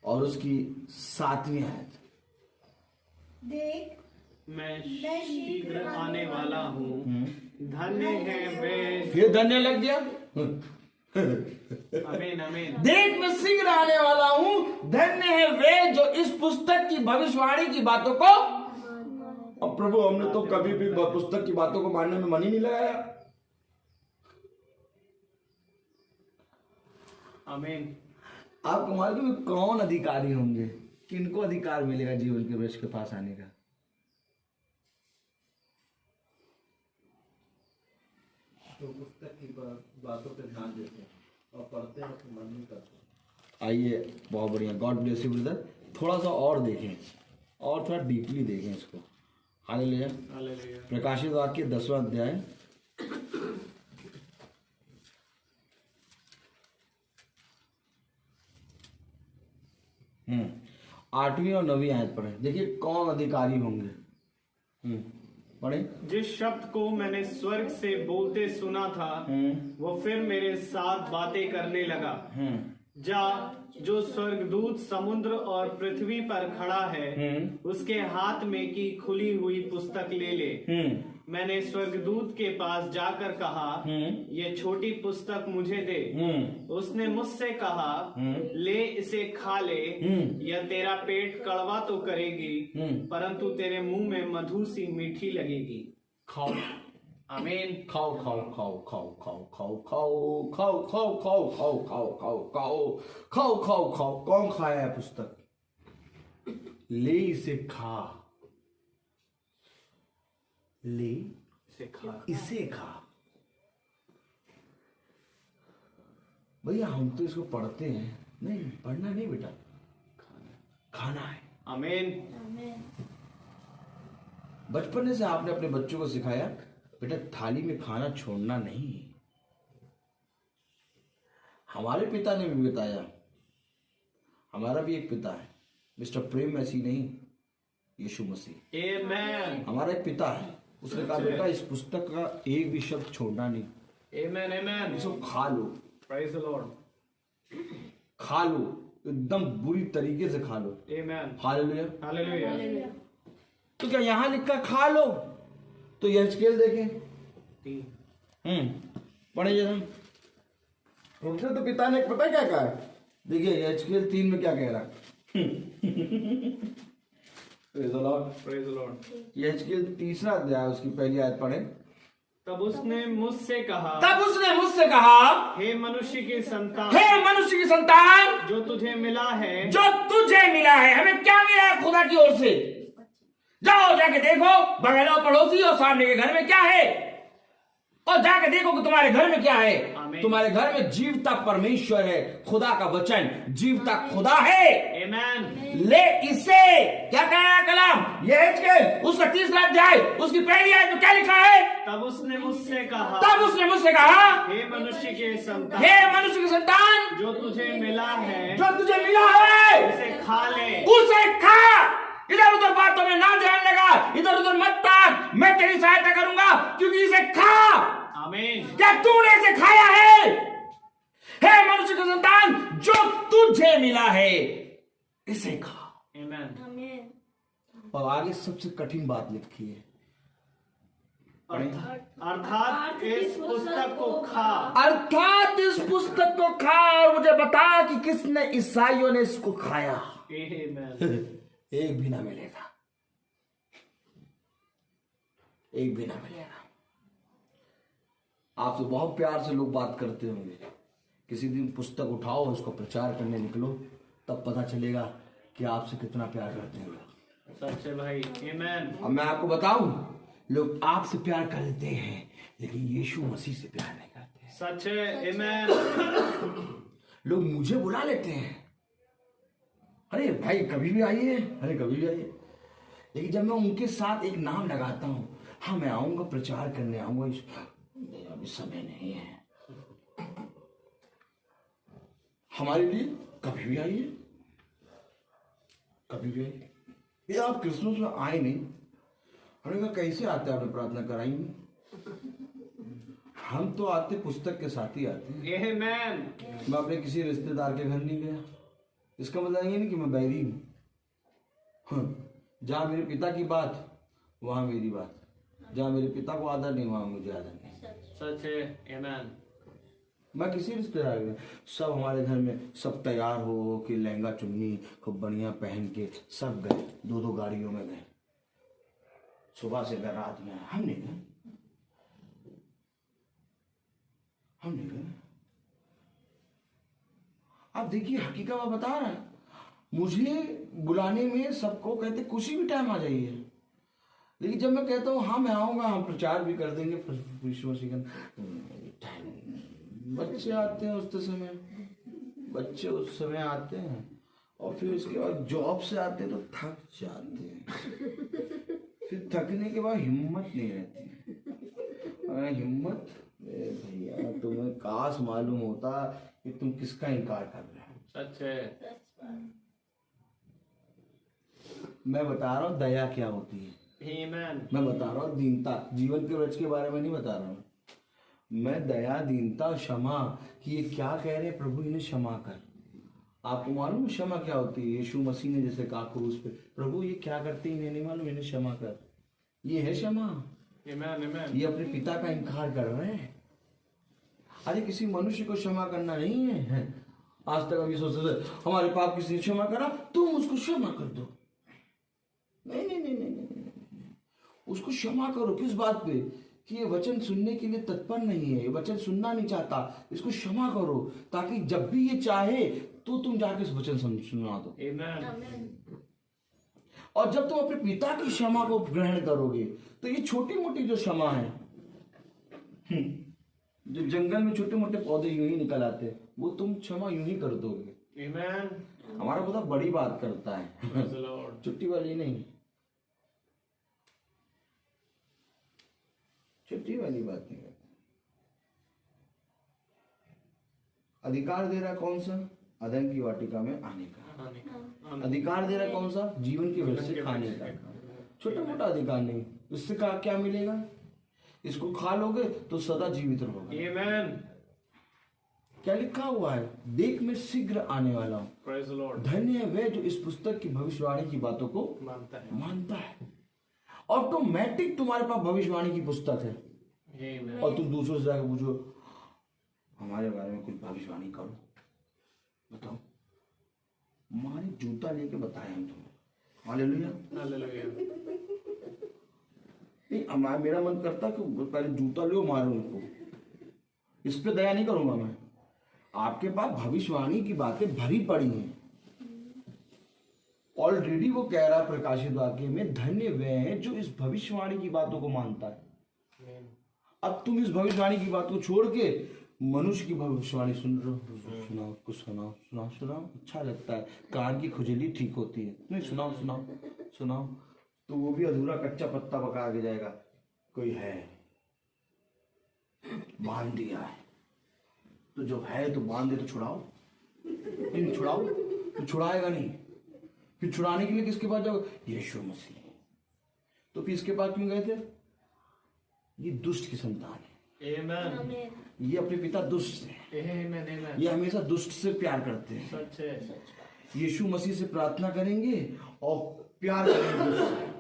और उसकी 7वीं आयत। देख मैं शीघ्र आने वाला हूँ, धन्य है वे। फिर धन्य लग गया। आमीन आमीन। देख मैं शीघ्र आने वाला हूं, धन्य है वे जो इस पुस्तक की भविष्यवाणी की बातों को। अब प्रभु, हमने तो कभी भी पुस्तक की बातों को मानने में मन ही नहीं लगाया। आमीन। आपको मालूम है कौन अधिकारी होंगे, किनको अधिकार मिलेगा जीवन के वृक्ष के पास आने का? तो पुस्तक की बातों पे ध्यान देते हैं और पढ़ते हैं तो मन नहीं करते। आइए, बहुत बढ़िया, गॉड ब्लेस यू ब्रदर। थोड़ा सा और देखें, और थोड़ा डीपली देखें इसको। हालेलुया। हालेलुया। प्रकाशित वाक्य 10वां अध्याय, हम्म, 8वीं और 9वीं आयत पढ़े। देखिए कौन अधिकारी होंगे। पढ़े। जिस शब्द को मैंने स्वर्ग से बोलते सुना था, वो फिर मेरे साथ बातें करने लगा। जा, जो स्वर्गदूत समुद्र और पृथ्वी पर खड़ा है, उसके हाथ में की खुली हुई पुस्तक ले ले। मैंने स्वर्गदूत के पास जाकर कहा, ये छोटी पुस्तक मुझे दे। उसने मुझसे कहा, ले इसे खा ले, यह तेरा पेट कड़वा तो करेगी, परंतु तेरे मुंह में मधु सी मीठी लगेगी। खाओ। आमीन। खाओ खाओ खाओ खाओ खाओ खाओ खाओ खाओ खाओ खाओ खाओ खाओ खाओ खाओ खाओ खाओ खाओ। कौन खाया है पुस्तक? ले इसे खा, ले इसे खा, इसे खा। भैया हम तो इसको पढ़ते हैं, नहीं पढ़ना नहीं बेटा, खाना है। आमीन। बचपन से आपने अपने बच्चों को सिखाया, बेटा थाली में खाना छोड़ना नहीं। हमारे पिता ने भी बताया, हमारा भी एक पिता है, मिस्टर प्रेम मसीह नहीं, यीशु मसीह। आमीन। हमारा एक पिता है, उसने कहा बेटा इस पुस्तक का एक भी शब्द छोड़ना नहीं, आमीन आमीन। इसको खा लो। Praise the Lord. खा लो, एकदम बुरी तरीके से खा लो। आमीन। हालेलुया। हालेलुया। तो क्या यहाँ लिखा खा लो? तो यह स्केल देखें, पढ़े जरा। उनसे तो पिता ने पता क्या कहा है? देखिए यहेजकेल 3 में क्या कह रहा है। Praise the Lord. Praise the Lord. यहेजकेल 3 अध्याय उसकी पहली आयत पढ़े। तब उसने मुझसे कहा, हे मनुष्य की संतान, मनुष्य की संतान, जो तुझे मिला है, हमें क्या मिला है खुदा की ओर से? जाओ जाके देखो बगल और पड़ोसी और सामने के घर में क्या है, और जाके देखो कि तुम्हारे घर में क्या है। आमीन। तुम्हारे घर में जीवता परमेश्वर है, खुदा का वचन जीवता खुदा है। आमीन। ले इसे क्या कहा कलाम यहेजकेल उसका 3 अध्याय उसकी पहली आयत में क्या लिखा है? तब उसने मुझसे कहा, हे मनुष्य के संतान, मनुष्य की संतान, जो तुझे मिला है, उसे खा ले। खा। इधर उधर बातों में ना ध्यान लगा, इधर उधर मत ताक, मैं तेरी सहायता करूंगा क्योंकि इसे खा। आमीन। क्या तूने इसे खाया है? हे मनुष्य की संतान, जो तुझे मिला है इसे खा। आमीन। और आगे सबसे कठिन बात लिखी है, अर्थात इस पुस्तक को खा। अर्थात इस पुस्तक को खा और मुझे बता कि किसने ईसाइयों ने इसको खाया। आमीन। एक भी ना मिलेगा, एक भी ना मिलेगा। आपसे बहुत प्यार से लोग बात करते होंगे, किसी दिन पुस्तक उठाओ उसको प्रचार करने निकलो, तब पता चलेगा कि आपसे कितना प्यार करते हैं लोग। सच है भाई। आमीन। अब मैं आपको बताऊं, लोग आपसे प्यार करते हैं लेकिन यीशु मसीह से प्यार नहीं करते। सच है। आमीन। लोग मुझे बुला लेते हैं, अरे भाई कभी भी आइए, अरे कभी भी आइए, लेकिन जब मैं उनके साथ एक नाम लगाता हूं, हाँ मैं आऊंगा प्रचार करने आऊंगा, अभी समय नहीं है। हमारे लिए कभी भी आइए, कभी भी आइए। ये आप क्रिसमस में आए नहीं, हमने कहा कैसे आते आपने प्रार्थना कराई नहीं? हम तो आते पुस्तक के साथ ही आते हैं। आमीन। मैं अपने किसी रिश्तेदार के घर नहीं गया, इसका मतलब ये नहीं कि मैं बैरी हूं। जहां मेरे पिता की बात वहां मेरी बात, जहां मेरे पिता को आदर नहीं वहां मुझे आदर नहीं। सच है। आमीन। मैं किसी रिश्तेदार में, सब हमारे घर में सब तैयार हो कि लहंगा चुन्नी खूब बढ़िया पहन के सब गए, 2-2 गाड़ियों में गए, सुबह से गए रात में। हम नहीं गए, हम नहीं गए। आप देखिए हकीकत मैं बता रहा है, मुझे बुलाने में सबको कहते किसी भी टाइम आ जाइए, लेकिन जब मैं कहता हूँ हाँ मैं आऊंगा, हम प्रचार भी कर देंगे, टाइम बच्चे आते हैं उस समय, बच्चे उस समय आते हैं, और फिर उसके बाद जॉब से आते हैं तो थक जाते हैं, फिर थकने के बाद हिम्मत नहीं रहती। हिम्मत भैया तुम्हें काश मालूम होता कि तुम किसका इनकार कर रहे हो। सच है। मैं बता रहा हूँ दया क्या होती है। आमीन। मैं बता रहा हूँ दीनता, जीवन के वृक्ष के बारे में नहीं बता रहा हूँ मैं, दया दीनता क्षमा, कि ये क्या कह रहे हैं प्रभु इन्हें क्षमा कर। आपको मालूम क्षमा क्या होती है? यीशु मसीह ने जैसे कहा क्रूस पे, प्रभु ये क्या करते हैं इन्हें नहीं मालूम, इन्हें क्षमा कर। ये है क्षमा। आमीन। ये अपने पिता का इनकार कर रहे हैं। अरे किसी मनुष्य को क्षमा करना नहीं है। आज तक अभी सोचते थे हमारे पाप किसी ने क्षमा करा तुम उसको क्षमा कर दो। नहीं नहीं नहीं नहीं नहीं, उसको क्षमा करो। किस बात पे? कि ये वचन सुनने के लिए तत्पर नहीं है, ये वचन सुनना नहीं चाहता, इसको क्षमा करो, ताकि जब भी ये चाहे तो तुम जाके इस वचन सुना दो। आमीन। और जब तुम अपने पिता की क्षमा को ग्रहण करोगे तो ये छोटी मोटी जो क्षमा है, जो जंगल में छोटे मोटे पौधे यूं ही निकल आते, वो तुम क्षमा यूं ही कर दोगे। आमीन। हमारा खुदा बड़ी बात करता है, Praise the Lord. छुट्टी वाली नहीं, छुट्टी वाली बात नहीं करता। अधिकार दे रहा कौन सा? अदन की वाटिका में आने का अधिकार दे रहा कौन सा? जीवन के वृक्ष से खाने का। छोटा मोटा अधिकार नहीं, इससे क्या मिलेगा? इसको खा लोगे तो सदा जीवित रहोगे। आमीन। क्या लिखा हुआ है? देख मैं शीघ्र आने वाला हूँ। Praise the Lord. धन्य है वह जो इस पुस्तक की भविष्यवाणी की बातों को मानता है। ऑटोमेटिक तुम्हारे पास भविष्यवाणी की पुस्तक है। Amen. और तुम दूसरों से जाकर पूछो हमारे बारे में कुछ भविष्यवाणी करो, बताओ। हमारे जूता लेके बताए हम तुम्हें। हालेलुया। हालेलुया। नहीं, मेरा मन करता कि पहले जूता लो, मारो उनको। इस पे दया नहीं करूंगा मैं। आपके पास भविष्यवाणी की बातें भरी पड़ी हैं। ऑलरेडी वो कह रहा है प्रकाशित वाक्य में, धन्य वे हैं जो इस भविष्यवाणी की बातों को मानता है। अब तुम इस भविष्यवाणी की बात को छोड़ के मनुष्य की भविष्यवाणी सुन रहे हो। सुनाओ, कुछ सुनाओ, सुनाओ, सुनाओ। अच्छा लगता है, कान की खुजली ठीक होती है। नहीं, सुनाओ, सुनाओ, सुनाओ। तो वो भी अधूरा कच्चा पत्ता पका के जाएगा। कोई है, बांध दिया है, तो जो है तो बांध दे, तो छुड़ाओ। नहीं छुड़ाओ तो छुड़ाएगा नहीं। फिर छुड़ाने के लिए किसके पास जाओ? यीशु मसीह। तो फिर इसके पास क्यों गए थे? ये दुष्ट की संतान है। ये अपने पिता दुष्ट है। ये हमेशा दुष्ट से प्यार करते हैं। सच है। यीशु मसीह से प्रार्थना करेंगे और प्यार करेंगे दुष्ट से।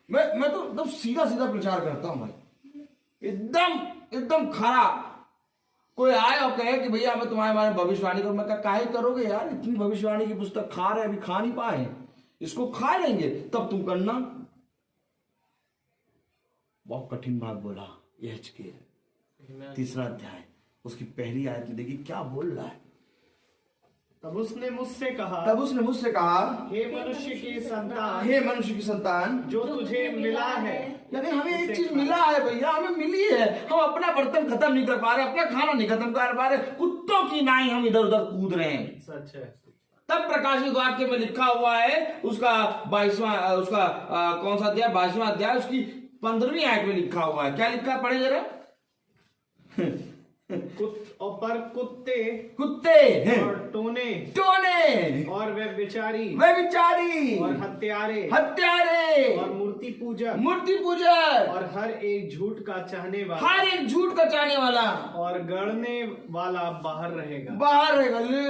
मैं तो एकदम सीधा सीधा प्रचार करता हूं भाई, एकदम खरा। कोई आए और कहे कि भैया मैं तुम्हारे बारे में भविष्यवाणी करूं, मैं कहा काहे करोगे यार? इतनी भविष्यवाणी की पुस्तक खा रहे, अभी खा नहीं पाए, इसको खा लेंगे तब तुम करना। बहुत कठिन बात बोला यहेजकेल 3 अध्याय उसकी पहली आयत में देखिए क्या बोल रहा है। तब उसने मुझसे कहा, हे मनुष्य की संतान, जो तुझे मिला है। यानी हमें एक चीज मिला है भैया, हमें मिली है। हम अपना बर्तन खत्म नहीं कर पा रहे, अपना खाना नहीं खत्म कर पा रहे, कुत्तों की नाई हम इधर उधर कूद रहे हैं। सच है। तब प्रकाशित वाक्य में लिखा हुआ है, उसका 22वां कौन सा अध्याय? 22वां अध्याय, उसकी 15वीं आयत में लिखा हुआ है। क्या लिखा है? पढ़े जरा। पर कुत्ते और टोने और व्यभिचारी और हत्यारे और मूर्ति पूजक और हर एक झूठ का चाहने वाला और गढ़ने वाला बाहर रहेगा। ले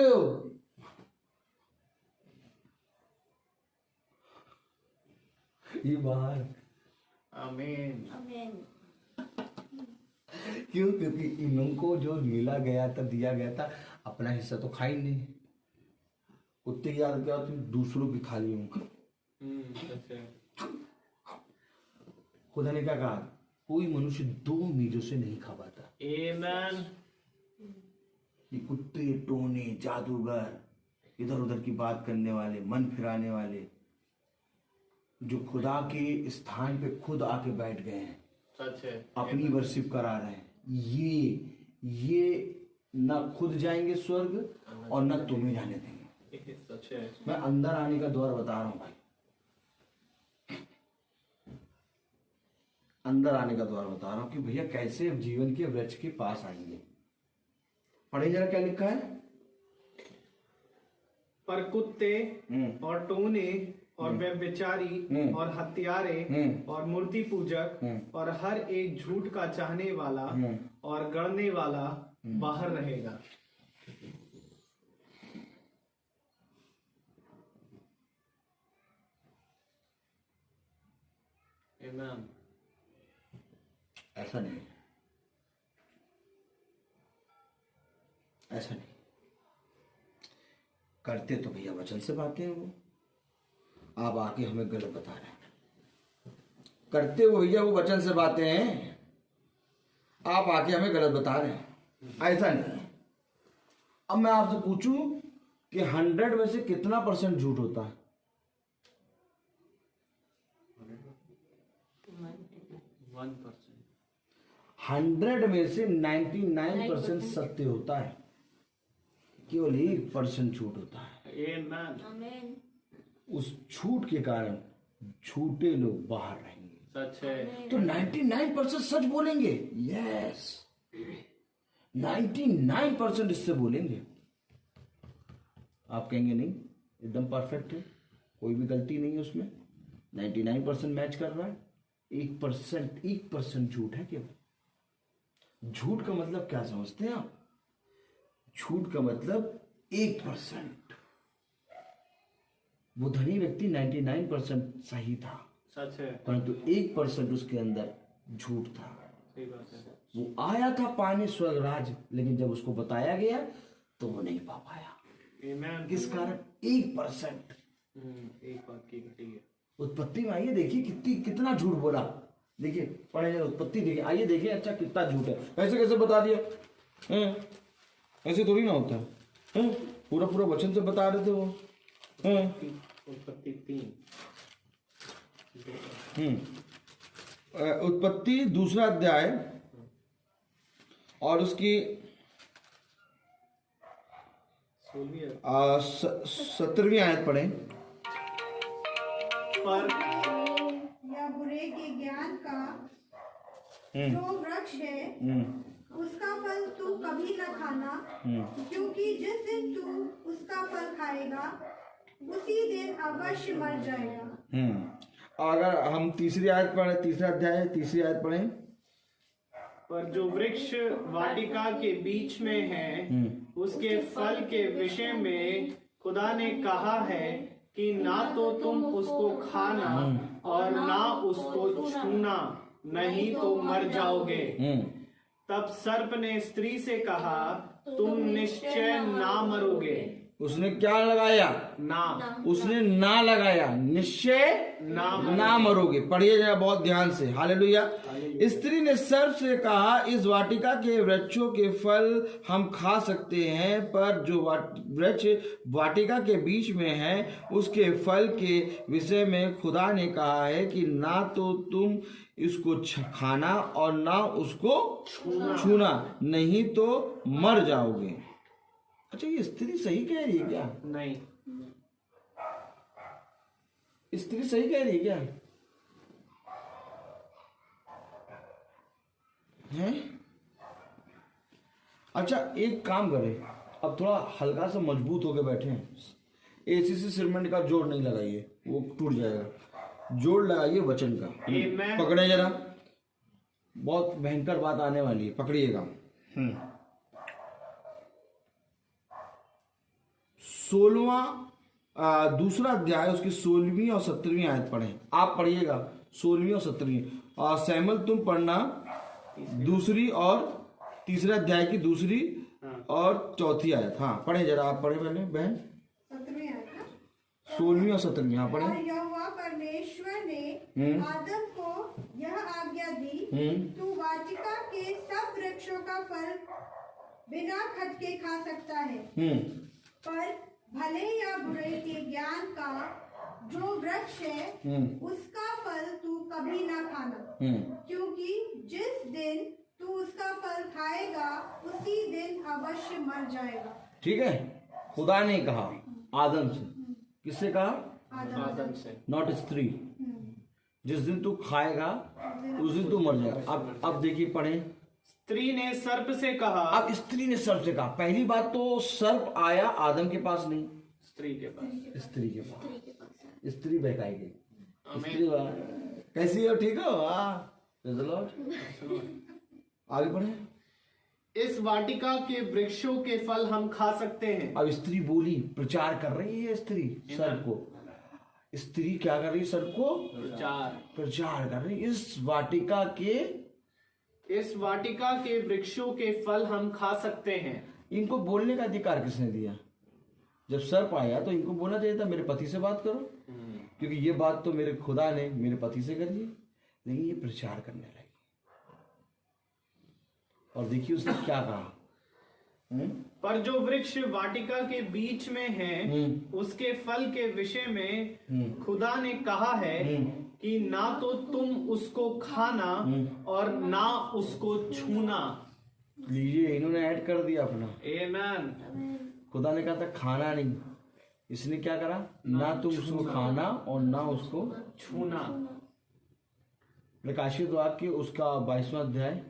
ये बाहर। आमीन। क्यों? क्योंकि इनको जो मिला गया था, दिया गया था, अपना हिस्सा तो खा ही नहीं। कुत्ते की आदत क्या होती है? दूसरों की खा ली। खुदा ने क्या कहा? कोई मनुष्य 2 मीलों से नहीं खा पाता। आमीन। ये कुत्ते, टोने, जादूगर, इधर उधर की बात करने वाले, मन फिराने वाले, जो खुदा के स्थान पे खुद आके बैठ गए हैं, सच है, अपनी वर्शिप करा रहे हैं, ये ना खुद जाएंगे स्वर्ग और ना तुम्हें जाने देंगे। सच है। मैं अंदर आने का द्वार बता रहा हूं भाई, अंदर आने का द्वार बता रहा हूं कि भैया कैसे जीवन के वृक्ष के पास आएंगे। पढ़े जरा क्या लिखा है। पर कुत्ते और टोने और व्यभिचारी और हत्यारे और मूर्ति पूजक और हर एक झूठ का चाहने वाला और गढ़ने वाला बाहर रहेगा। आमीन। ऐसा नहीं, ऐसा नहीं करते तो भैया वचन से बातें हैं वो। आप आके हमें गलत बता रहे हैं। करते हो भैया वो वचन से बातें हैं, आप आके हमें गलत बता रहे हैं। ऐसा नहीं। अब मैं आपसे पूछूं कि 100 में से कितना % झूठ होता है? 100 में से 99% सत्य होता है, केवल 1% झूठ होता है। आमीन। उस झूठ के कारण झूठे लोग बाहर रहेंगे। सच है। तो 99% सच बोलेंगे। यस, 99% इससे बोलेंगे। आप कहेंगे नहीं एकदम परफेक्ट है, कोई भी गलती नहीं है उसमें, 99% मैच कर रहा है। 1% झूठ है केवल। झूठ का मतलब क्या समझते हैं आप? झूठ का मतलब 1%। वो धनी व्यक्ति 99% सही था, सच है, परंतु 1% उसके अंदर झूठ था। सही बात है। वो आया था पाने स्वर्ग राज, लेकिन जब उसको बताया गया तो वो नहीं पा पाया। Amen. किस कारण? 1%। एक बात की घटी है। उत्पत्ति में आइए देखिए कितना झूठ बोला। देखिए पढ़े उत्पत्ति, देखिए आइए देखिए अच्छा कितना झूठ है। ऐसे कैसे बता दिया? ऐसे थोड़ी ना होता है। पूरा पूरा वचन से बता रहे थे वो। उत्पत्ति 3। उत्पत्ति 2 अध्याय और उसकी 17वीं आयत पढ़ें। पर या बुरे के ज्ञान का जो वृक्ष है उसका फल तू कभी न खाना, क्योंकि जिस दिन तू उसका फल खाएगा उसी दिन अवश्य मर जाएगा। अगर हम तीसरी आयत पढ़े, 3 अध्याय 3 आयत पढ़ें। पर जो वृक्ष वाटिका के बीच में है उसके फल के विषय में खुदा ने कहा है कि ना तो तुम उसको खाना और ना उसको छूना, नहीं तो मर जाओगे। तब सर्प ने स्त्री से कहा, तुम निश्चय ना मरोगे। उसने क्या लगाया? ना। उसने ना लगाया, निश्चय ना मरोगे। पढ़िए जरा बहुत ध्यान से। हालेलुया। स्त्री ने सर्प से कहा, इस वाटिका के वृक्षों के फल हम खा सकते हैं, पर जो वृक्ष वाटिका के बीच में है उसके फल के विषय में खुदा ने कहा है कि ना तो तुम इसको खाना और ना उसको छूना, नहीं तो मर जाओगे। अच्छा, ये स्त्री सही कह रही है क्या? नहीं, स्त्री सही कह रही है क्या? है? अच्छा, एक काम करें, अब थोड़ा हल्का सा मजबूत होके बैठे हैं। एसी से सीमेंट का जोड़ नहीं लगाइए, वो टूट जाएगा। जोड़ लगाइए वचन का। पकड़े जरा, बहुत भयंकर बात आने वाली है, पकड़िएगा। 16वां 2 अध्याय उसकी 16वीं और 17वीं आयत पढ़ें। आप पढ़िएगा 16वीं और 17वीं। और सैमुअल तुम पढ़ना 2 और 3 अध्याय की 2 और 4 आयत। हाँ पढ़े जरा, आप पढ़े पहले बहन। 17वीं आयत ना? 16वीं और 17वीं। हाँ और पढ़े। यहोवा परमेश्वर ने आदम को यह आज्ञा दी, तू वाटिका के सब वृक्षों का फल बिना खटके खा सकता है, पर भले या बुरे के ज्ञान का जो वृक्ष है उसका फल तू कभी ना खाना, क्योंकि जिस दिन तू उसका फल खाएगा उसी दिन अवश्य मर जाएगा। ठीक है, खुदा ने कहा आदम से। किससे कहा? आदम से, नॉट स्त्री। जिस दिन तू खाएगा उस दिन तू मर जाएगा। अब देखिए पढ़े। स्त्री ने सर्प से कहा। अब स्त्री ने सर्प से कहा। पहली बात तो सर्प आया आदम के पास नहीं, स्त्री के पास। स्त्री के पास। स्त्री बहकाई गई। स्त्री कैसी हो? ठीक हो? आगे बढ़े। इस वाटिका के वृक्षों के फल हम खा सकते हैं। अब स्त्री बोली, प्रचार कर रही है स्त्री सर्प को। स्त्री क्या कर रही है? सर्प को प्रचार कर रही है। इस वाटिका के वृक्षों के फल हम खा सकते हैं। इनको बोलने का अधिकार किसने दिया? जब सर्प आया तो इनको बोलना चाहिए था मेरे पति से बात करो, क्योंकि ये बात तो मेरे खुदा ने मेरे पति से करी है। लेकिन ये प्रचार करने लगी। और देखिए उसने क्या कहा। पर जो वृक्ष वाटिका के बीच में है उसके फल के विषय में खुदा ने कहा है कि ना तो तुम उसको खाना और ना उसको छूना। लीजिए, इन्होंने ऐड कर दिया अपना। आमीन। खुदा ने कहा था खाना नहीं, इसने क्या करा? ना तुम उसको खाना और ना उसको छूना। प्रकाशित वाक्य उसका 22वां अध्याय।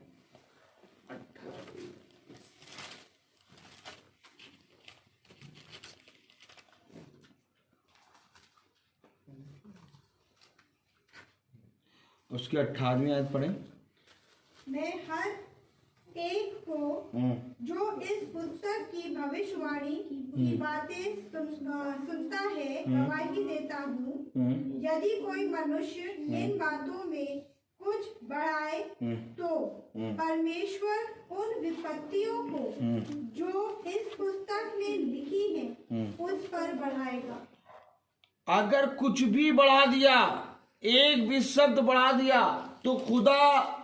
उसकी 18वीं आयत पढ़ें। मैं हर एक को जो इस पुस्तक की भविष्यवाणी की बातें सुनता है गवाही देता हूँ। यदि कोई मनुष्य इन बातों में कुछ बढ़ाए तो परमेश्वर उन विपत्तियों को जो इस पुस्तक में लिखी है उस पर बढ़ाएगा। अगर कुछ भी बढ़ा दिया, एक भी शब्द बढ़ा दिया, तो खुदा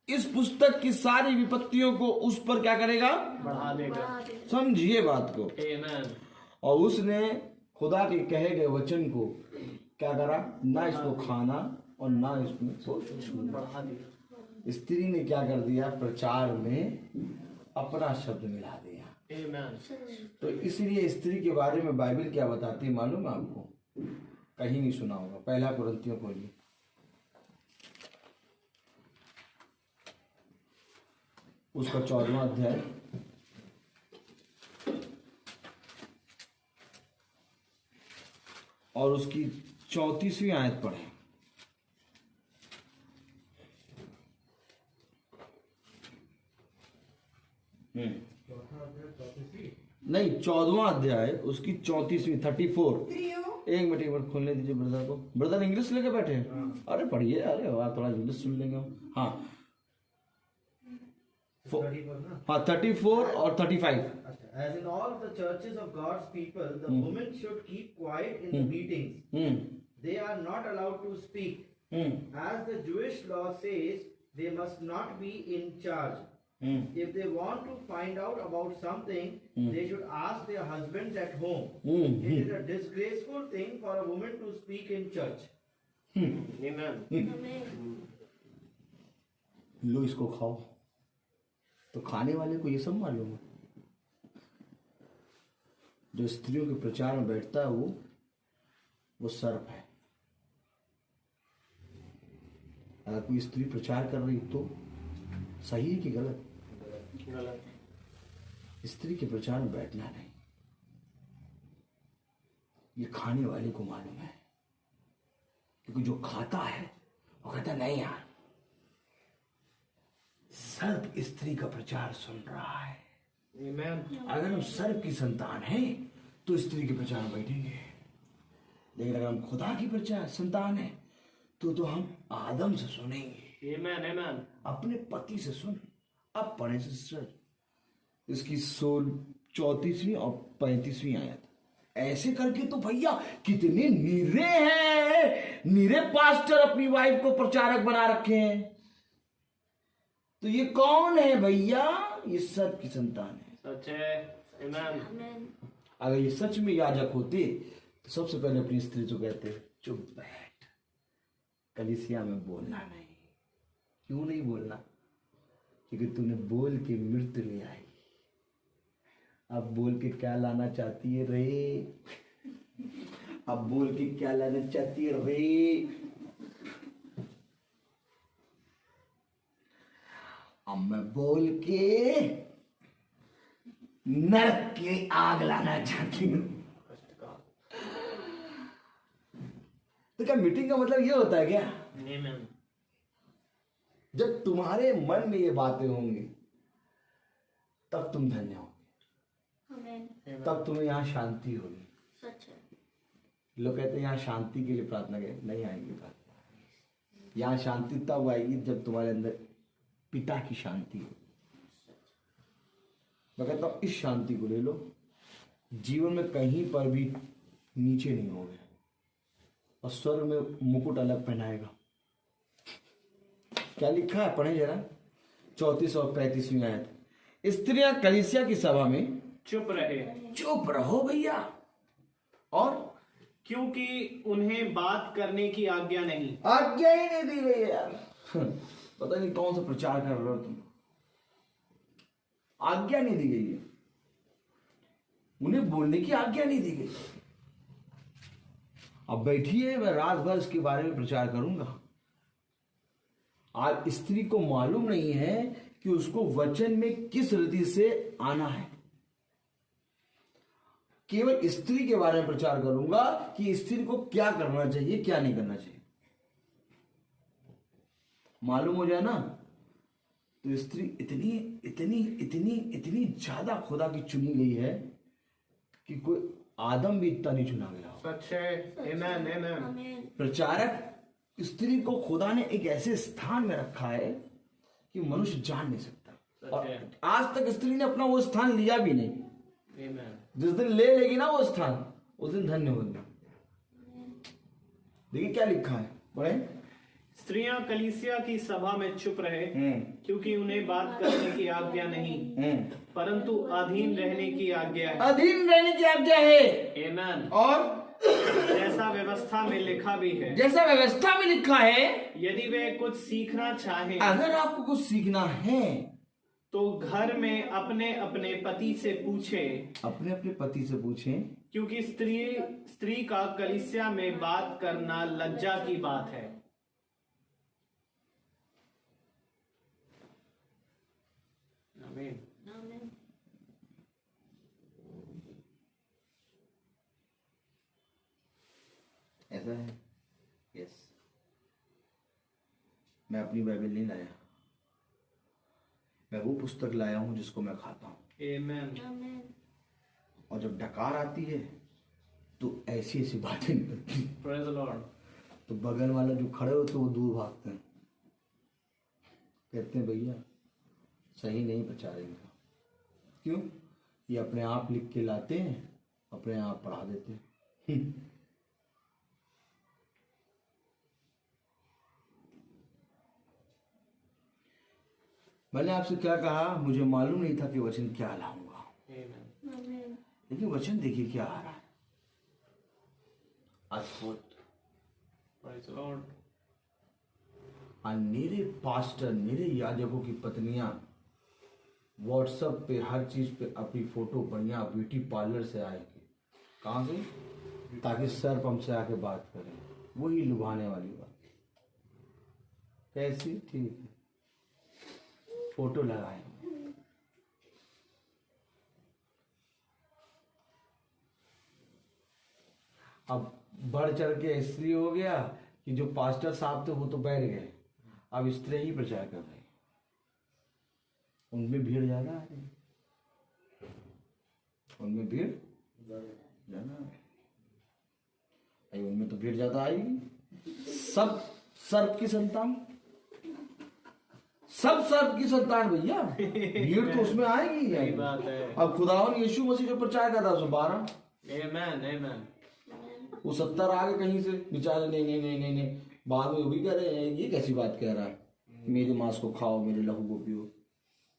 इस पुस्तक की सारी विपत्तियों को उस पर क्या करेगा? बढ़ा देगा। समझिए बात को। आमीन। और उसने खुदा के कहे गए वचन को क्या करा? ना इसको खाना और ना इसमें सोचना। बढ़ा दिया। स्त्री ने क्या कर दिया? प्रचार में अपना शब्द मिला दिया। आमीन। तो इसलिए स्त्री के बारे में बाइबल क्या बताती है मालूम है आपको? कहीं नहीं सुना होगा। पहला कुरिन्थियों खोलिए, उसका 14वां अध्याय और उसकी 34वीं आयत पढ़े। नहीं, 14वां अध्याय उसकी 34वीं 34। स्त्रियों एक मिनट खोलने दीजिए ब्रदर को। ब्रदर इंग्लिश लेके बैठे हैं? अरे पढ़िए, अरे वाह, थोड़ा इंग्लिश सुन लेंगे हम। हाँ हाँ 34 और 35। As in all the churches of God's people, the women should keep quiet in the meetings. They are not allowed to speak. As the Jewish law says, they must not be in charge. If they want to find out about something, they should ask their husbands at home. It is a disgraceful thing for a woman to speak in church. आमीन। लो इसको खाओ। तो खाने वाले को ये सब मालूम है। जो स्त्रियों के प्रचार में बैठता है वो सर्प है। अगर कोई स्त्री प्रचार कर रही तो सही है कि गलत? गलत। स्त्री के प्रचार में बैठना नहीं। ये खाने वाले को मालूम है, क्योंकि जो खाता है वो कहता नहीं यार, सर्प स्त्री का प्रचार सुन रहा है। आमीन। अगर हम सर्प की संतान हैं तो स्त्री के प्रचार में बैठेंगे, लेकिन अगर हम खुदा की प्रचार संतान हैं तो हम आदम से सुनेंगे। आमीन। आमीन। अपने पति से सुन। अब पढ़े सिस्टर इसकी 34वीं और 35वीं आयत। ऐसे करके तो भैया कितने नीरे हैं, नीरे पास्टर अपनी वाइफ को प्रचारक बना रखे हैं। तो ये कौन है भैया? ये सर्प की संतान है। सच है। आमीन। अगर ये सच में याजक होते तो सबसे पहले अपनी स्त्री को कहते चुप बैठ, कलीसिया में बोलना नहीं। क्यों नहीं बोलना? क्योंकि तूने बोल के मृत्यु ले आई। अब बोल के क्या लाना चाहती है रे? अब बोल के क्या लाना चाहती है रे? अब मैं बोल के नरक की आग लाना चाहती हूं। तो क्या मीटिंग का मतलब ये होता है क्या? आमीन। जब तुम्हारे मन में ये बातें होंगी तब तुम धन्य होगे, तब तुम्हें यहाँ शांति होगी। सच है। लोग कहते हैं यहाँ शांति के लिए प्रार्थना करें, नहीं आएगी प्रार्थना। यहाँ शांति तब आएगी जब तुम्हारे अंदर पिता की शांति हो। मैं कहता हूँ इस शांति को ले लो, जीवन में कहीं पर भी नीचे नहीं होगे और स्वर्ग में मुकुट अलग पहनाएगा। क्या लिखा है पढ़े जरा, 34 और 35वीं आयत। स्त्रियां कलीसिया की सभा में चुप रहे। चुप रहो भैया, और क्योंकि उन्हें बात करने की आज्ञा नहीं। आज्ञा ही नहीं दी गई है यार। पता नहीं कौन सा प्रचार कर रहे हो तुम, आज्ञा नहीं दी गई है। उन्हें बोलने की आज्ञा नहीं दी गई। अब बैठिए, मैं रात भर इसके बारे में प्रचार करूंगा। आज स्त्री को मालूम नहीं है कि उसको वचन में किस रीति से आना है। केवल स्त्री के बारे में प्रचार करूंगा कि स्त्री को क्या करना चाहिए, क्या नहीं करना चाहिए। मालूम हो जाए ना, तो स्त्री इतनी इतनी इतनी इतनी ज्यादा खुदा की चुनी गई है कि कोई आदम भी इतना नहीं चुना गया। सच है। आमीन। आमीन। प्रचारक स्त्री को खुदा ने एक ऐसे स्थान में रखा है कि मनुष्य जान नहीं सकता, और आज तक स्त्री ने अपना वो स्थान लिया भी नहीं। जिस दिन ले लेगी ना वो स्थान, उस दिन धन्य होगी। देखिए क्या लिखा है, पढ़े। स्त्रियां कलीसिया की सभा में चुप रहे, क्योंकि उन्हें बात करने की आज्ञा नहीं, परंतु अधीन रहने की आज्ञा है। अधीन रहने की आज्ञा है। आमीन। और जैसा व्यवस्था में लिखा भी है, जैसा व्यवस्था में लिखा है, यदि वे कुछ सीखना चाहें, अगर आपको कुछ सीखना है तो घर में अपने अपने पति से पूछे, अपने अपने पति से पूछें, क्योंकि स्त्री का कलीसिया में बात करना लज्जा की बात है। आमीन। ऐसा है। यस, मैं अपनी बाइबल नहीं लाया, मैं वो पुस्तक लाया हूं जिसको मैं खाता हूं। आमीन। और जब डकार आती है तो ऐसी ऐसी बातें निकलती हैं। Praise the Lord. तो बगल वाला जो खड़े होते हैं वो दूर भागते हैं, कहते हैं भैया सही नहीं बचा रहे इनका। क्यों? ये अपने आप लिख के लाते हैं, अपने आप पढ़ा देते हैं। मैंने आपसे क्या कहा, मुझे मालूम नहीं था कि वचन क्या लाऊंगा, लेकिन वचन देखिए क्या आ रहा है, अद्भुत। Praise the Lord. और मेरे पास्टर, मेरे याजकों की पत्नियां व्हाट्सएप पे हर चीज पे अपनी फोटो बढ़िया ब्यूटी पार्लर से आएगी। कहाँ से? ताकि सर हमसे आके बात करें। वही लुभाने वाली बात। कैसी? ठीक है, फोटो लगाए। अब बढ़ चढ़ के इसलिए हो गया कि जो पास्टर साहब थे वो तो बैठ गए, अब स्त्री ही प्रचार कर रही, उनमें भीड़ ज्यादा आ रही, उनमें भीड़ ज्यादा, उनमें तो भीड़ ज्यादा आएगी। सब सर्प की संतान, सब सर्प की संतान भैया, भीड़ तो उसमें आएगी। सही बात है। अब खुदावन यीशु मसीह जो प्रचार कर रहा है 12, आमीन। वो 70 आ गए कहीं से बेचारे, नहीं नहीं नहीं नहीं नहीं, बाद में वो भी कह रहे हैं ये कैसी बात कह रहा है, मेरे मांस को खाओ मेरे लहू को पियो।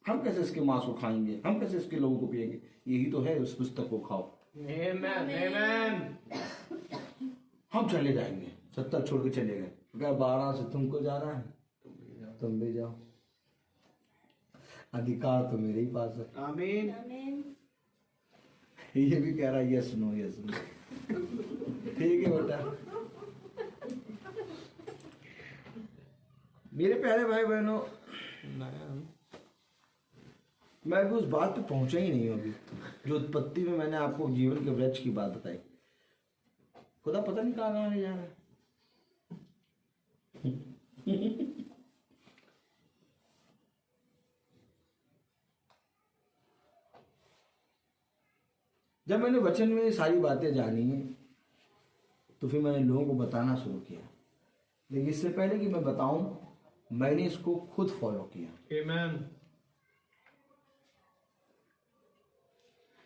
हम कैसे इसके मांस को खाएंगे, हम कैसे इसके लहू को पिएंगे? यही तो है, उस पुस्तक को खाओ। आमीन। हम चले जाएंगे, 70 छोड़ के चले गए, क्या 12 से तुमको जा रहा है, तुम भी जाओ, अधिकार तो मेरे ही पास है। आमीन। ये भी कह रहा है यस नो यस नो। ठीक है बेटा। मेरे प्यारे भाई बहनों, मैं भी उस बात पे पहुंचा ही नहीं हूं अभी, जो उत्पत्ति में मैंने आपको जीवन के वृक्ष की बात बताई। खुदा पता नहीं कहाँ ले जा रहा है। जब मैंने वचन में सारी बातें जानी तो फिर मैंने लोगों को बताना शुरू किया, लेकिन इससे पहले कि मैं बताऊं, मैंने इसको खुद फॉलो किया। आमीन।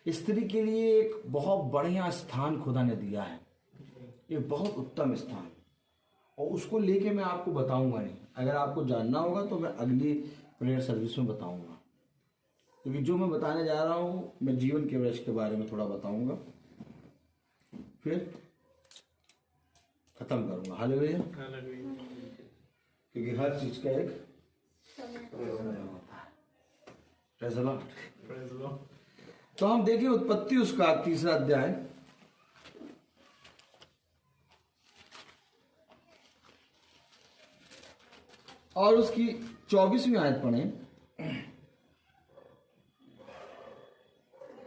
स्त्री के लिए एक बहुत बढ़िया स्थान खुदा ने दिया है, एक बहुत उत्तम स्थान, और उसको लेके मैं आपको बताऊंगा नहीं। अगर आपको जानना होगा तो मैं अगली प्रेयर सर्विस में बताऊंगा, क्योंकि जो मैं बताने जा रहा हूँ, मैं जीवन के वृक्ष के बारे में थोड़ा बताऊंगा, फिर खत्म करूंगा। हालेलुया। क्योंकि हर चीज का एक समय होता है। Praise the Lord. तो हम देखिए उत्पत्ति उसका 3रा अध्याय, और उसकी 24वीं आयत पढ़ें।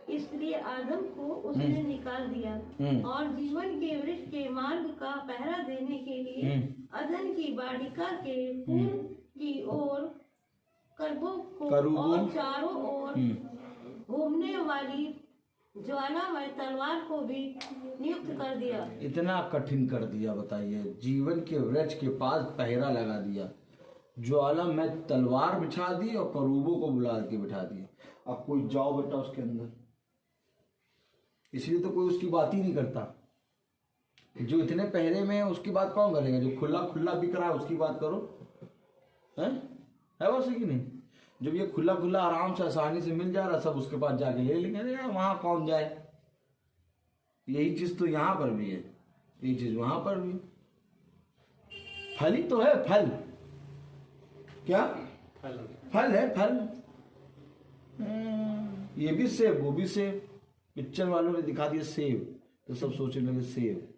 इसलिए आदम को उसने निकाल दिया और जीवन के वृक्ष के मार्ग का पहरा देने के लिए अदन की वाटिका के पूर्व की ओर करूबों को और चारों ओर घूमने वाली ज्वालामय तलवार को भी नियुक्त कर दिया। इतना कठिन कर दिया, बताइए। जीवन के वृक्ष के पास पहरा लगा दिया, ज्वाला में तलवार बिछा दी और करूबों को बुला के बिठा दिया। अब कोई जाओ बेटा उसके अंदर, इसलिए तो कोई उसकी बात ही नहीं करता। जो इतने पहरे में है उसकी बात कौन करेगा? जो खुला खुला बिक रहा है उसकी बात करो, है वैसे कि नहीं? जब ये खुला खुला आराम से आसानी से मिल जा रहा, सब उसके पास जाके ले लेंगे। अरे यार वहां कौन जाए? यही चीज तो यहाँ पर भी है, यही चीज वहां पर भी। फल ही तो है, फल क्या? फल है, फल। ये भी सेब, वो भी सेब। पिक्चर वालों ने दिखा दिया सेब, तो सब सोचने लगे सेब।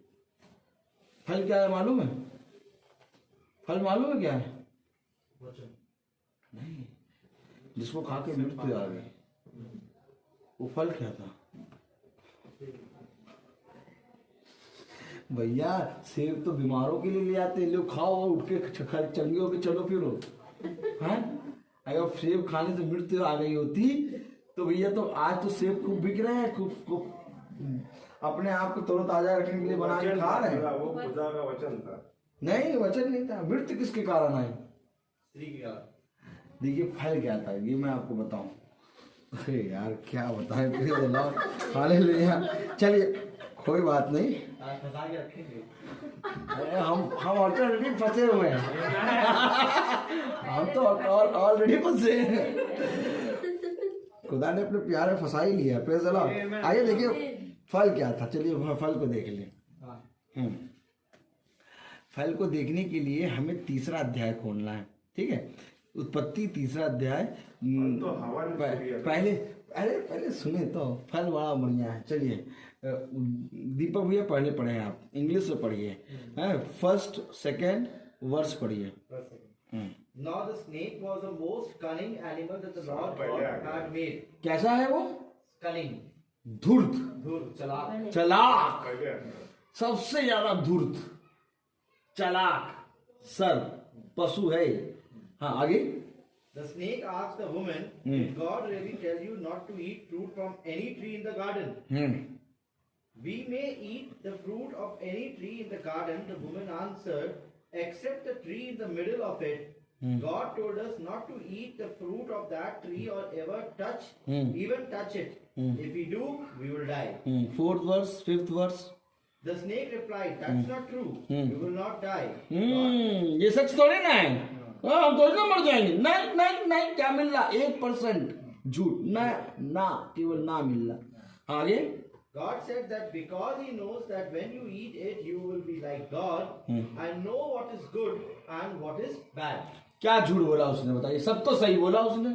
फल क्या है मालूम है? फल मालूम है क्या है? नहीं, जिसको खा के मृत्यु आ गई, वो फल क्या था? भैया सेब तो बीमारों के लिए ले आते हैं लोग, खाओ और उठ के चंगे होके चलो फिरो। हैं? अगर सेब खाने से मृत्यु आ गई होती तो भैया, तो आज तो सेब खूब बिक रहे हैं, खूब अपने आप को तरोताजा रखने के लिए बना के खा रहे हैं। वो खुदा का वचन था। नहीं, वचन नहीं था। मृत्यु किसके कारण आई? स्त्री के कारण। देखिए फल क्या था ये मैं आपको बताऊं। अरे यार क्या बताएं, फिर हालेलुया। चलिए कोई बात नहीं, आज फंसा के रखेंगे। अरे हम ऑलरेडी फंसे हुए हैं। हम तो ऑलरेडी फंसे हैं। खुदा ने अपने प्यार में फंसा ही लिया। Praise the Lord. आइए देखिए फल क्या था। चलिए फल को देख लें। फल को देखने के लिए हमें तीसरा अध्याय खोलना है, ठीक है? उत्पत्ति तीसरा अध्याय। पहले सुने तो, फल बड़ा बढ़िया है। चलिए दीपक भैया पहले पढ़े हैं, आप इंग्लिश में पढ़िए। फर्स्ट सेकंड वर्स पढ़िए। Now the snake was the most cunning animal that the Lord God had made. कैसा है वो? Cunning. धूर्त, चलाक। चालाक, सबसे ज्यादा धूर्त, चालाक, सर पशु है। हाँ आगे। The snake asked the woman, "Did God really tell you not to eat fruit from any tree in the garden?" "We may eat the fruit of any tree in the garden," the woman answered, "except the tree in the middle of it. God told us not to eat the fruit of that tree or ever even touch it. If we do, we will die." Fourth verse, fifth verse. The snake replied, "That's not true. You will not die." ये सच थोड़ी ना है। हम थोड़ी ना मर जाएंगे। नहीं नहीं नहीं, क्या मिल रहा? 1% झूठ। ना केवल ना मिल रहा। आगे। God said that because he knows that when you eat it, you will be like God and know what is good and what is bad. क्या झूठ बोला उसने? बताइए। सब तो सही बोला उसने,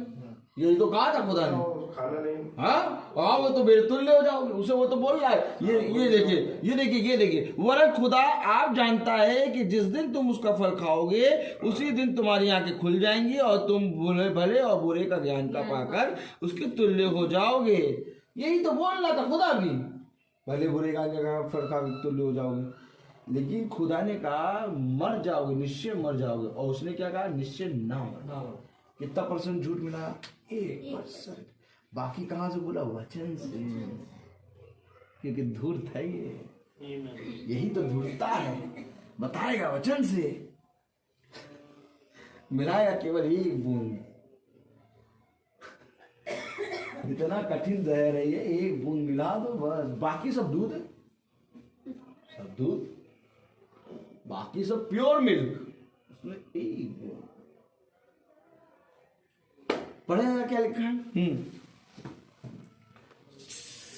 यही तो कहा था खुदा ने। खाना नहीं। हाँ वो तो मेरे तुल्य हो जाओगे, उसे वो तो बोल रहा है। ये देखिए वरन खुदा आप जानता है कि जिस दिन तुम उसका फल खाओगे उसी दिन तुम्हारी आंखें खुल जाएंगी और तुम भले और बुरे का ज्ञान का पाकर उसके तुल्य हो जाओगे। यही तो बोल रहा था खुदा भी, भले बुरे का फल खा तुल्य हो जाओगे। लेकिन खुदा ने कहा मर जाओगे, निश्चय मर जाओगे। और उसने क्या कहा? निश्चय ना मर। कितना परसेंट झूठ मिला? 1%। बाकी कहाँ से बोला? वचन से, क्योंकि धूर्त है ये। यही तो धूर्तता है, बताएगा वचन से। मिलाएगा केवल एक बूंद। इतना कठिन जहर है ये, एक बूंद मिला दो बस। बाकी सब दूध है, सब दूध, बाकी सब प्योर मिल्क। उसमें एक बूंद। पढ़ेगा क्या लिखा है?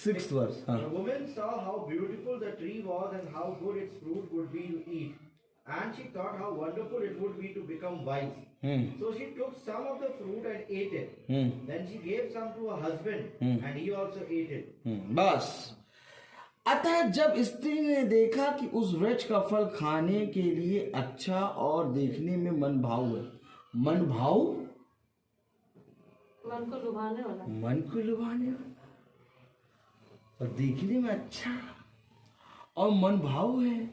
6th verse. The woman saw how beautiful the tree was and how good its fruit would be to eat, and she thought how wonderful it would be to become wise. So she took some of the fruit and ate it. Then she gave some to her husband, and he also ate it. बस। अतः जब स्त्री ने देखा कि उस वृक्ष का फल खाने के लिए अच्छा और देखने में मन भाव है। मन भाव, मन को लुभाने वाला, मन को लुभाने वाला और देखने में अच्छा और मन भाव है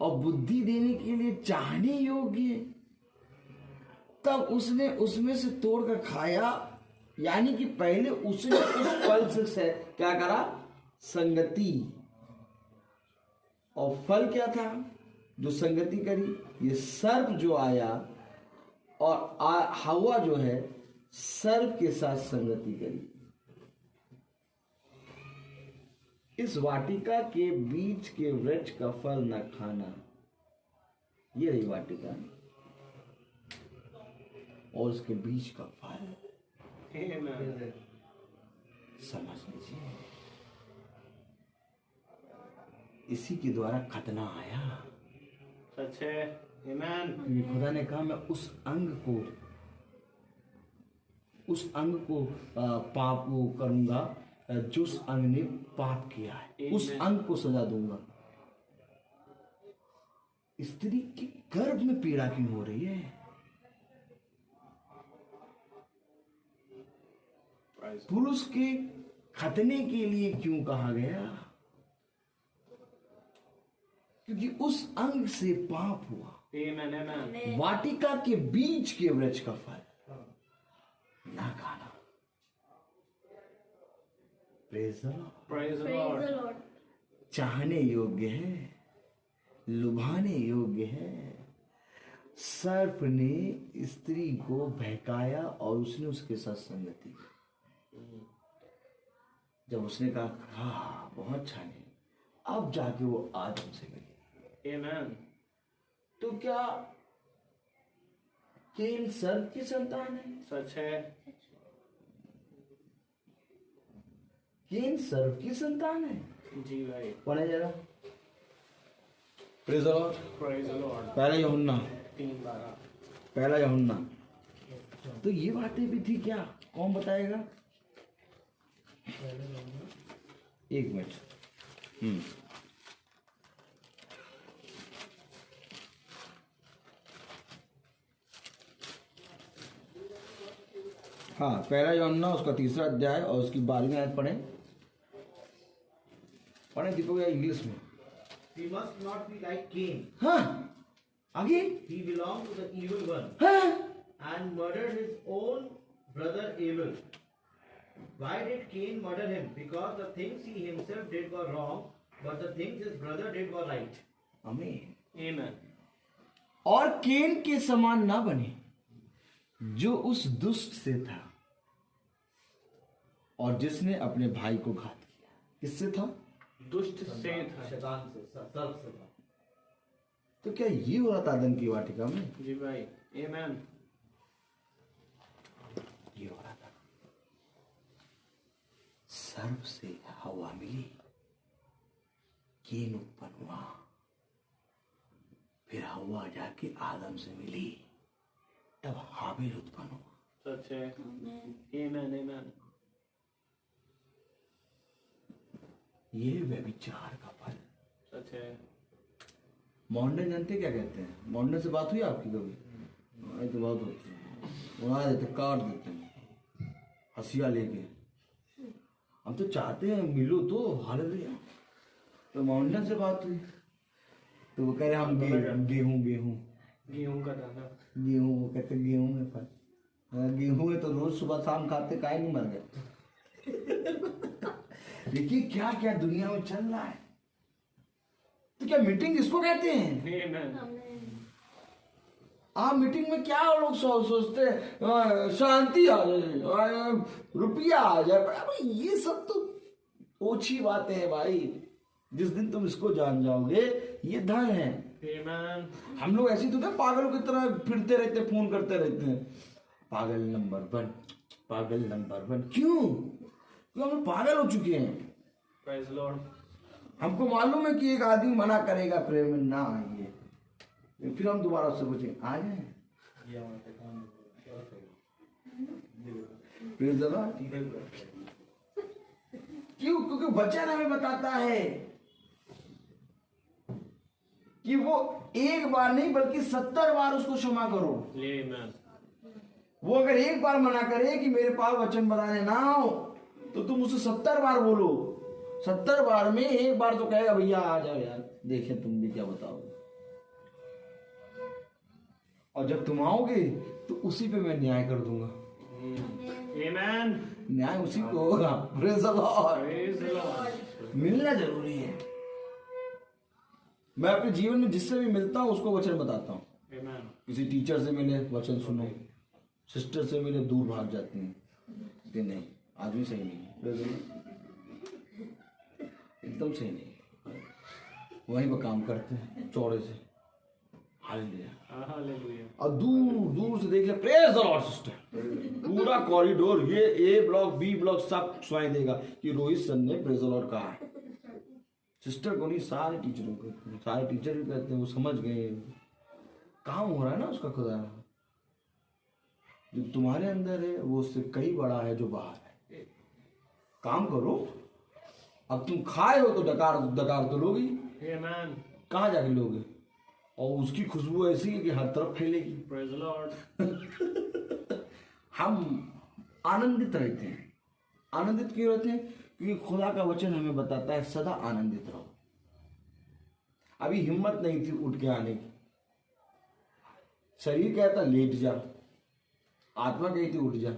और बुद्धि देने के लिए चाहने योग्य, तब उसने उसमें से तोड़कर खाया। यानी कि पहले उसने उस फल से क्या करा? संगति, और फल क्या था जो संगति करी? ये सर्प जो आया और हवा जो है सर्प के साथ संगति करी। इस वाटिका के बीच के वृक्ष का फल न खाना, ये रही वाटिका, और उसके बीच का फल समझ लीजिए, इसी के द्वारा खतना आया। सच है। आमीन। क्योंकि खुदा ने कहा मैं उस अंग को पाप वो करूंगा जो उस अंग ने पाप किया है, उस अंग को सजा दूंगा। स्त्री के गर्भ में पीड़ा क्यों हो रही है? पुरुष के खतने के लिए क्यों कहा गया? क्योंकि उस अंग से पाप हुआ। वाटिका के बीच के वृक्ष का फल ना खाना। Praise the Lord. चाहने योग्य है, लुभाने योग्य है। सर्प ने स्त्री को बहकाया और उसने उसके साथ संगति की। जब उसने कहा हाँ बहुत छाने, अब जाके वो आदम से मिली। आमीन। तो क्या केन सर्प की संतान है? सच है। केन सर्प की संतान है। जी भाई। पढ़े जरा। Praise the Lord. Praise the Lord. पहला यूहन्ना 3:12। पहला यूहन्ना। तो ये बातें भी थी क्या? कौन बताएगा? एक मिनट। हाँ, पहला यूहन्ना उसका 3रा अध्याय और उसकी 12वीं आयत पढ़ें दीपक इंग्लिश में। We must not be like Cain. हाँ, आगे। He belonged to the evil one हाँ, and murdered his own brother Abel. Why did Cain murder him? Because the things he himself did were wrong, but the things his brother did were right. आमीन। आमीन। और केन के समान ना बने जो उस दुष्ट से था और जिसने अपने भाई को घात किया। किससे था? दुष्ट से था। शैतान से, सर्प से था। तो क्या ये हो रहा था आदम की वाटिका में? जी भाई। आमीन। ये हो रहा था। सर्प से हवा मिली, केन उत्पन्न हुआ, फिर हवा जाके आदम से मिली, तब हाबिल उत्पन्न हुआ। सच है। आमीन। आमीन। ये व्यभिचार का फल। सच है। मॉडर्न जानते क्या कहते हैं? मॉडर्न से बात हुई आपकी कभी? ये तो बहुत होती है, उड़ा देते, काट देते हैं हंसिया लेके। हम तो चाहते हैं मिलो तो हालेलुया। तो मॉडर्न से बात हुई तो वो कह रहे हम गेहूं का दाना। गेहूं, वो कहते गेहूं में फल। गेहूं है तो रोज सुबह शाम खाते, काहे नहीं मर गए? देखिए क्या क्या दुनिया में चल रहा है। तो क्या मीटिंग इसको कहते हैं? आप मीटिंग में क्या लोग सोचते हैं? शांति आ जाए, रुपया आ जाए। भाई ये सब तो ओछी बातें हैं भाई। जिस दिन तुम इसको जान जाओगे ये धन है। हम लोग ऐसी तो नहीं पागलों की तरह फिरते रहते, फोन करते रहते हैं, पागल नंबर 1, पागल नंबर 1। क्यों? क्योंकि हम पागल हो चुके हैं। Praise Lord. हमको मालूम है कि एक आदमी मना करेगा प्रेयर में ना आइए, फिर हम दोबारा उससे पूछेंगे आ जाए। क्यों? क्योंकि वचन हमें बताता है कि वो एक बार नहीं बल्कि 70 बार उसको क्षमा करो। आमीन। वो अगर एक बार मना करे कि मेरे पास वचन बताने ना हो तो तुम उसे 70 बार बोलो। 70 बार में एक बार तो कहेगा भैया आ जाओ यार, देखे तुम भी क्या बताओगे। और जब तुम आओगे तो उसी पे मैं न्याय कर दूंगा। Amen. न्याय उसी को होगा। Praise the Lord. Praise the Lord. मिलना जरूरी है। मैं अपने जीवन में जिससे भी मिलता हूँ उसको वचन बताता हूँ। Amen. किसी टीचर से मिले वचन सुनो, सिस्टर से मिले दूर भाग जाती हैं कि नहीं आदमी सही नहीं है, Praise the Lord. एकदम सही नहीं है, वहीं पर काम करते हैं चौड़े से। हालेलुया। Hallelujah. और दूर दूर से देख ले, प्रेज द लॉर्ड सिस्टर, पूरा कॉरिडोर ये ए ब्लॉक बी ब्लॉक सब सुनाई देगा कि रोहित सर ने प्रेज द लॉर्ड कहा है। सिस्टर को नहीं, सारे टीचरों को, सारे टीचर भी कहते हैं वो समझ गए काम हो रहा है ना उसका खुदा। जो तुम्हारे अंदर है वो उससे कई बड़ा है जो बाहर है। काम करो। अब तुम खाए हो तो डकार डकार तो लोगे, Amen. कहाँ जाके लोगे? और उसकी खुशबू ऐसी है कि हर तरफ फैलेगी। Praise the Lord. हम आनंदित रहते हैं। आनंदित क्यों रहते हैं? क्योंकि खुदा का वचन हमें बताता है सदा आनंदित रहो। अभी हिम्मत नहीं थी उठ के आने की, शरीर कहता लेट जा, आत्मा कहती उठ जा।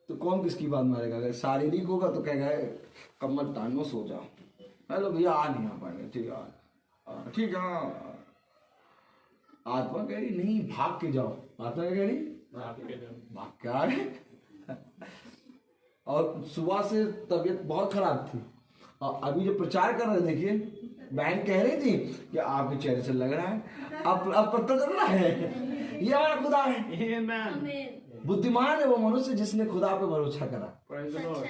तो कौन किसकी बात मारेगा? अगर शारीरिक होगा तो कहेगा कमर तानो सो जाओ, हेलो भैया आ नहीं आ पाएंगे, ठीक है ठीक है हाँ। आत्मा कह रही नहीं भाग के जाओ, आत्मा क्या कह रही भाग के आ रहे। और सुबह से तबीयत बहुत खराब थी और अभी जो प्रचार कर रहे देखिए, बहन कह रही थी कि आपके चेहरे से लग रहा है अब पता चल रहा है ये हमारा खुदा है। Amen. बुद्धिमान है वो मनुष्य जिसने खुदा पे भरोसा करा। Praise the Lord.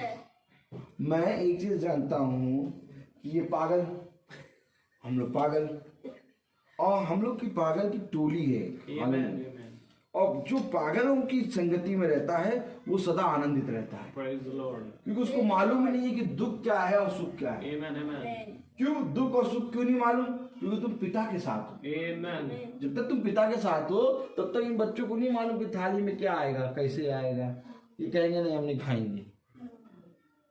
मैं एक चीज जानता हूँ कि ये पागल, हम लोग पागल, और हम लोग की पागल की टोली है। Amen. Amen. और जो पागलों की संगति में रहता है वो सदा आनंदित रहता है, Praise the Lord. क्योंकि उसको मालूम ही नहीं है कि दुख क्या है और सुख क्या है। Amen. Amen. क्यों दुख और सुख क्यों नहीं मालूम? क्योंकि तुम पिता के साथ हो। Amen. जब तक तुम पिता के साथ हो तब तक इन बच्चों को नहीं मालूम कि थाली में क्या आएगा, कैसे आएगा। ये कहेंगे नहीं हम नहीं खाएंगे,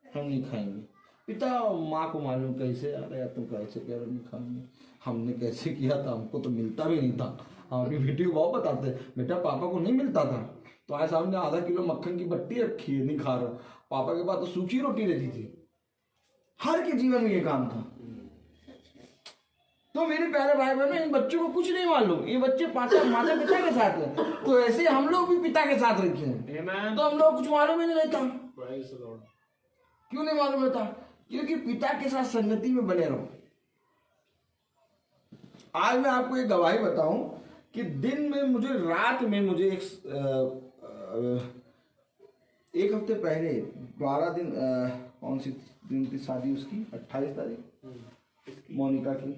हम नहीं खाएंगे। पिता और माँ को मालूम कैसे आ रहा है, तुम कैसे कह रहे नहीं खाएंगे, हमने कैसे किया था, हमको तो मिलता भी नहीं था। हम अपनी बेटी को बहुत बताते हैं, बेटा पापा को नहीं मिलता था तो आए सामने आधा किलो मक्खन की बट्टी रखी है, नहीं खा रहा। पापा के पास तो सूखी रोटी रहती थी। हर के जीवन में ये काम था। तो मेरे प्यारे भाई बहनों, इन बच्चों को कुछ नहीं मालूम, ये बच्चे माता पिता के साथ हैं, तो ऐसे हम लोग भी पिता के साथ रहते हैं। Amen. तो हम लोग कुछ मालूम ही नहीं रहता। Praise the Lord. क्यों नहीं मालूम रहता? क्योंकि पिता के साथ संगति में बने रहो। आज मैं आपको एक गवाही बताऊं कि दिन में मुझे रात में मुझे एक हफ्ते पहले 12 दिन कौन सी दिन की शादी उसकी 28 तारीख मोनिका की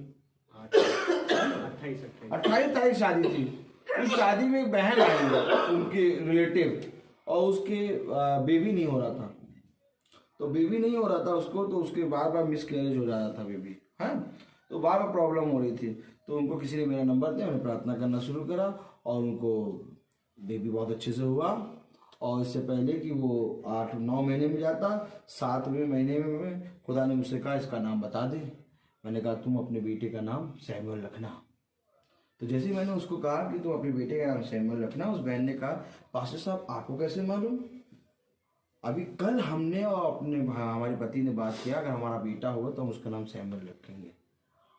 28 तारीख शादी थी। उस शादी में एक बहन आई उनके रिलेटिव, और उसके बेबी नहीं हो रहा था। तो बेबी नहीं हो रहा था उसको, तो उसके बार बार मिसकैरेज हो जा रहा था बेबी, है तो बार बार प्रॉब्लम हो रही थी। तो उनको किसी ने मेरा नंबर दिया, मैंने प्रार्थना करना शुरू करा और उनको बेबी बहुत अच्छे से हुआ। और इससे पहले कि वो 8-9 महीने में जाता, 7वें महीने में खुदा ने मुझसे कहा इसका नाम बता दे। मैंने कहा तुम अपने बेटे का नाम सैमुअल रखना। तो जैसे ही मैंने उसको कहा कि तुम अपने बेटे का नाम सैमुअल रखना, उस बहन ने कहा पास्टर साहब आपको कैसे मालूम? अभी कल हमने और अपने हमारे पति ने बात किया, अगर हमारा बेटा होगा तो हम उसका नाम सैमुअल रखेंगे,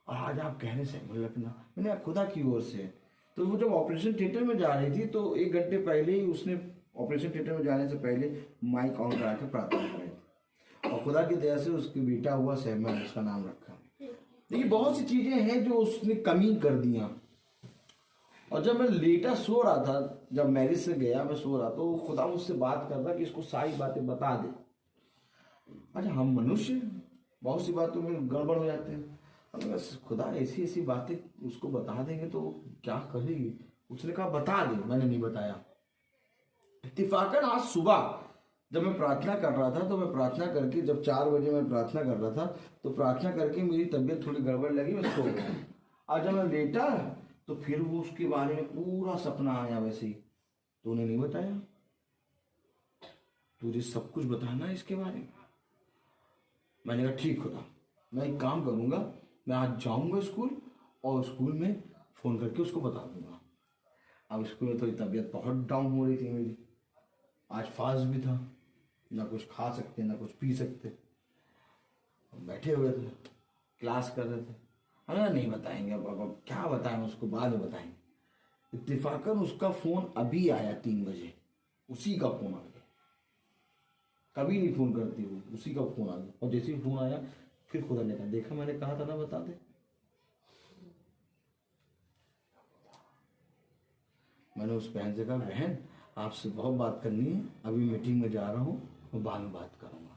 और आज आप कह रहे सैमुअल रखना। मैंने कहा खुदा की ओर से। तो वो जब ऑपरेशन थिएटर में जा रही थी तो 1 घंटे पहले ही उसने ऑपरेशन थिएटर में जाने से पहले माइक ऑन करा के प्रार्थना कराई थी, और खुदा की दया से उसके बेटा हुआ सैमुअल, उसका नाम रखा। देखिए बहुत सी चीजें हैं जो उसने कमी कर दिया। और जब मैं लेटा सो रहा था, जब मैरिज से गया मैं सो रहा, तो खुदा मुझसे बात कर रहा कि इसको सारी बातें बता दे। अच्छा हम मनुष्य बहुत सी बातों में गड़बड़ हो जाते हैं। हमने कहा खुदा ऐसी ऐसी बातें उसको बता देंगे तो क्या करेगी? उसने कहा बता दे। मैंने नहीं बताया। इत्तेफाकन आज सुबह जब मैं प्रार्थना कर रहा था, तो मैं प्रार्थना करके जब 4 बजे मैं प्रार्थना कर रहा था, तो प्रार्थना करके मेरी तबीयत थोड़ी गड़बड़ लगी, मैं सो गया। आज जब मैं लेटा तो फिर वो उसके बारे में पूरा सपना आया वैसे ही। तो उन्हें नहीं बताया, तुझे सब कुछ बताना है इसके बारे में। मैंने कहा ठीक खुदा, मैं एक काम करूंगा, मैं आज जाऊंगा स्कूल और स्कूल में फ़ोन करके उसको बता दूंगा। अब स्कूल में थोड़ी तबीयत बहुत डाउन हो रही थी मेरी, आज फास्ट भी था, ना कुछ खा सकते ना कुछ पी सकते, बैठे हुए थे, क्लास कर रहे थे। हमें नहीं बताएंगे, अब क्या बताएं उसको, बाद में बताएंगे। इत्तेफाकन उसका फोन अभी आया 3 बजे, उसी का फोन आ गया। कभी नहीं फोन करती वो, उसी का फोन आ गया। और जैसे ही फोन आया फिर खुदा ने कहा, देखा मैंने कहा था ना बता दे। मैंने उस बहन से कहा, बहन आपसे बहुत बात करनी है, अभी मीटिंग में जा रहा हूँ, मैं बाद में बात करूँगा।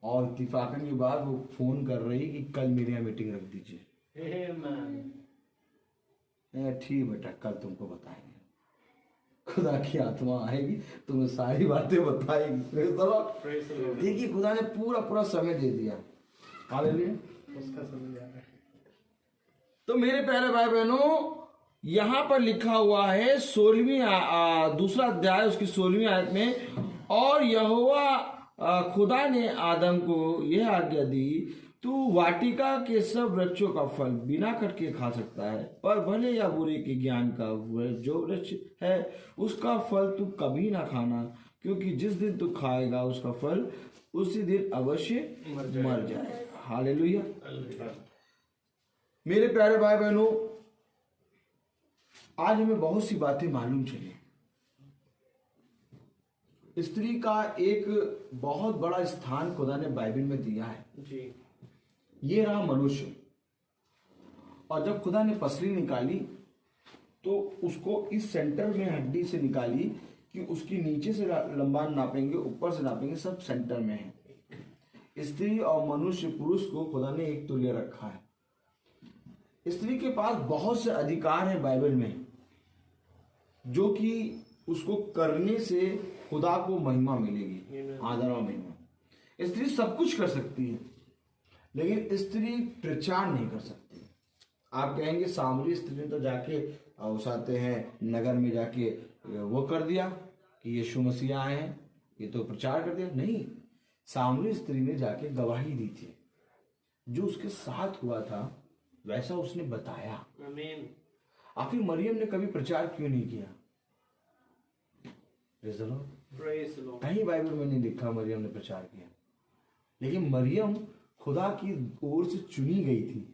और इत्तेफाकन के बाद वो फोन कर रही कि कल मेरे यहाँ मीटिंग रख दीजिए। ठीक बेटा, कल तुमको बताएंगे, खुदा की आत्मा आएगी तुम्हें सारी बातें बताएगी। देखिए खुदा ने पूरा समय दे दिया। हालेलुया। उसका समय आ रहा है। तो मेरे प्यारे भाई बहनों, यहाँ पर लिखा हुआ है 16वीं दूसरा अध्याय उसकी 16वीं आयत में, और यहोवा खुदा ने आदम को यह आज्ञा दी, तू वाटिका के सब वृक्षों का फल बिना कट के खा सकता है, पर भले या बुरे के ज्ञान का जो वृक्ष है उसका फल तू कभी ना खाना, क्योंकि जिस दिन तू खाएगा उसका फल उसी दिन अवश्य मर जाएगा। हालेलुया। मेरे प्यारे भाई बहनों, आज हमें बहुत सी बातें मालूम चली। स्त्री का एक बहुत बड़ा स्थान खुदा ने बाइबल में दिया है जी। ये रहा मनुष्य। और जब खुदा ने पसली निकाली तो उसको इस सेंटर में हड्डी से निकाली कि उसकी नीचे से लंबा नापेंगे, ऊपर से नापेंगे, सब सेंटर में है। स्त्री और मनुष्य पुरुष को खुदा ने एक तुल्य रखा है। स्त्री के पास बहुत से अधिकार है बाइबल में, जो कि उसको करने से खुदा को महिमा मिलेगी, आदर और महिमा। स्त्री सब कुछ कर सकती है, लेकिन स्त्री प्रचार नहीं कर सकती। आप कहेंगे सामरी स्त्री ने तो जाके उसाते हैं नगर में जाके वो कर दिया कि यीशु मसीह आए हैं, ये तो प्रचार कर दिया। नहीं, सामरी स्त्री ने जाके गवाही दी थी, जो उसके साथ हुआ था वैसा उसने बताया। आमीन। आखिर मरियम ने कभी प्रचार क्यों नहीं किया? Praise the Lord. कहीं बाइबल में नहीं लिखा मरियम ने प्रचार किया, लेकिन मरियम खुदा की ओर से चुनी गई थी।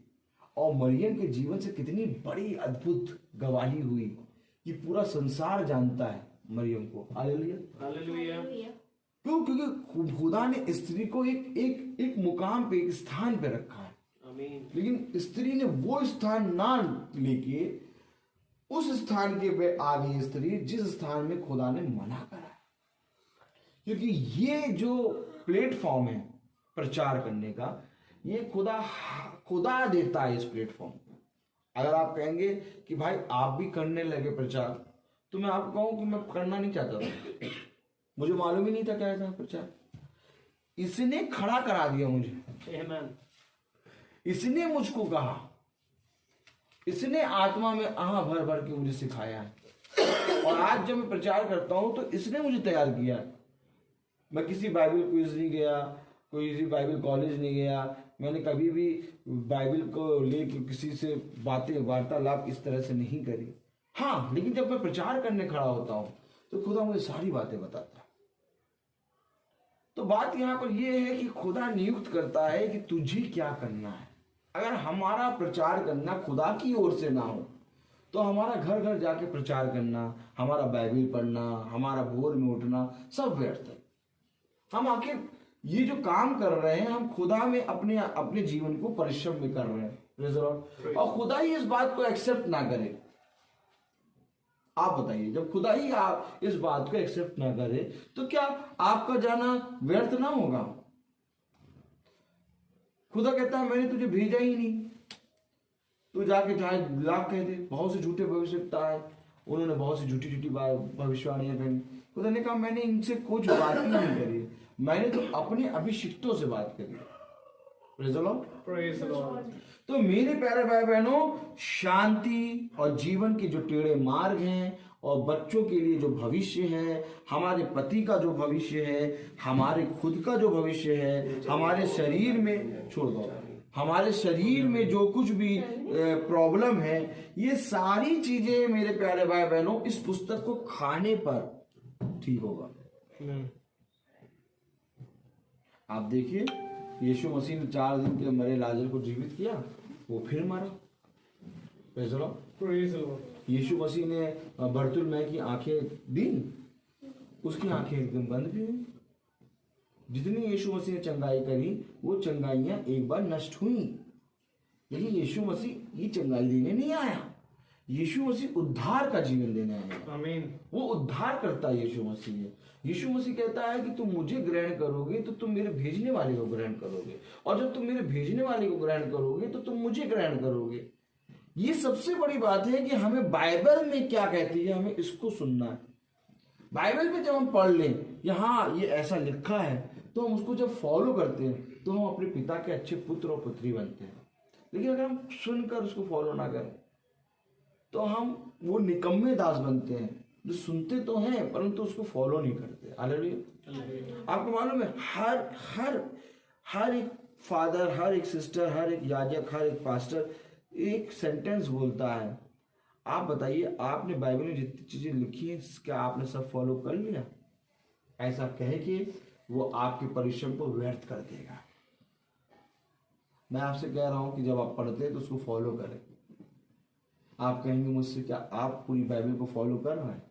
और मरियम के जीवन से कितनी बड़ी अद्भुत गवाही हुई कि पूरा संसार जानता है मरियम को। हालेलुया। हालेलुया। क्यों? क्योंकि खुदा ने स्त्री को एक मुकाम पे, एक स्थान पे रखा है। आमीन। लेकिन स्त्री ने वो स्थान ना लेके उस स्थान के पे आ गई स्त्री जिस स्थान में खुदा ने मना करा है। क्योंकि ये जो प्लेटफॉर्म है प्रचार करने का, ये खुदा देता है इस प्लेटफॉर्म। अगर आप कहेंगे कि भाई आप भी करने लगे प्रचार, तो मैं आपको कहूं कि मैं करना नहीं चाहता था, मुझे मालूम ही नहीं था क्या था प्रचार। इसने खड़ा करा दिया मुझे। आमीन। इसने मुझको कहा, इसने आत्मा में आह भर भर के मुझे सिखाया है। और आज जब मैं प्रचार करता हूं तो इसने मुझे तैयार किया है। मैं किसी बाइबल क्विज नहीं गया, कोई बाइबल कॉलेज नहीं गया, मैंने कभी भी बाइबल को लेकर किसी से बातें वार्तालाप इस तरह से नहीं करी। हाँ, लेकिन जब मैं प्रचार करने खड़ा होता हूं तो खुदा मुझे सारी बातें बताता है। तो बात यहां पर यह है कि खुदा नियुक्त करता है कि तुझे क्या करना है। अगर हमारा प्रचार करना खुदा की ओर से ना हो तो हमारा घर घर जाके प्रचार करना, हमारा बाइबल पढ़ना, हमारा भोर में उठना सब व्यर्थ है। हम आखिर ये जो काम कर रहे हैं, हम खुदा में अपने जीवन को परिश्रम में कर रहे हैं। और खुदा ही इस बात को एक्सेप्ट ना करे, आप बताइए, जब खुदा ही आप इस बात को एक्सेप्ट ना करे तो क्या आपका जाना व्यर्थ ना होगा? खुदा कहता है मैंने तुझे भेजा ही नहीं, तू जाके चाहे लाख कह दे। बहुत से झूठे भविष्यवक्ता है, उन्होंने बहुत सी झूठी भविष्यवाणियां करी। खुदा ने कहा मैंने इनसे कुछ बात ही नहीं करी, मैंने तो अपने अभिषिक्तों से बात करी। Praise the Lord. Praise the Lord. तो मेरे प्यारे भाई बहनों, शांति और जीवन के जो टेढ़े मार्ग हैं और बच्चों के लिए जो भविष्य है, हमारे पति का जो भविष्य है, हमारे खुद का जो भविष्य है, हमारे शरीर में छोड़ दो, हमारे शरीर में जो कुछ भी प्रॉब्लम है, ये सारी चीजें मेरे प्यारे भाई बहनों इस पुस्तक को खाने पर ठीक होगा। आप देखिए यीशु मसीह ने 4 दिन के मरे लाजर को जीवित किया, वो फिर मारा। Praise the lord. Yeshu Masih ने बरतुल्मै की आंखें दी, उसकी आंखें एकदम बंद भी हुई। जितनी यीशु मसीह ने चंगाई करी वो चंगाइयां एक बार नष्ट हुई, लेकिन यीशु मसीह ये चंगाई देने नहीं आया। यीशु मसीह उद्धार का जीवन देने आया। आमीन। वो उद्धार करता है यीशु मसीह है। यीशु मसीह कहता है कि तुम मुझे ग्रहण करोगे तो तुम मेरे भेजने वाले को ग्रहण करोगे, और जब तुम मेरे भेजने वाले को ग्रहण करोगे तो तुम मुझे ग्रहण करोगे। ये सबसे बड़ी बात है कि हमें बाइबल में क्या कहती है, हमें इसको सुनना है। बाइबल में जब हम पढ़ लें यहाँ ये ऐसा लिखा है तो हम उसको जब फॉलो करते हैं तो हम अपने पिता के अच्छे पुत्र और पुत्री बनते हैं। लेकिन अगर हम सुनकर उसको फॉलो ना करें तो हम वो निकम्मे दास बनते हैं जो सुनते तो हैं परंतु उसको फॉलो नहीं करते। हालेलुया। आपको मालूम है हर एक फादर, हर एक सिस्टर, हर एक याजक, हर एक पास्टर एक सेंटेंस बोलता है। आप बताइए, आपने बाइबल में जितनी चीजें लिखी हैं क्या आपने सब फॉलो कर लिया? ऐसा कहे कि वो आपके परिश्रम को व्यर्थ कर देगा। मैं आपसे कह रहा हूं कि जब आप पढ़ते हैं तो उसको फॉलो करें। आप कहेंगे मुझसे क्या आप पूरी बाइबल को फॉलो कर रहे हैं?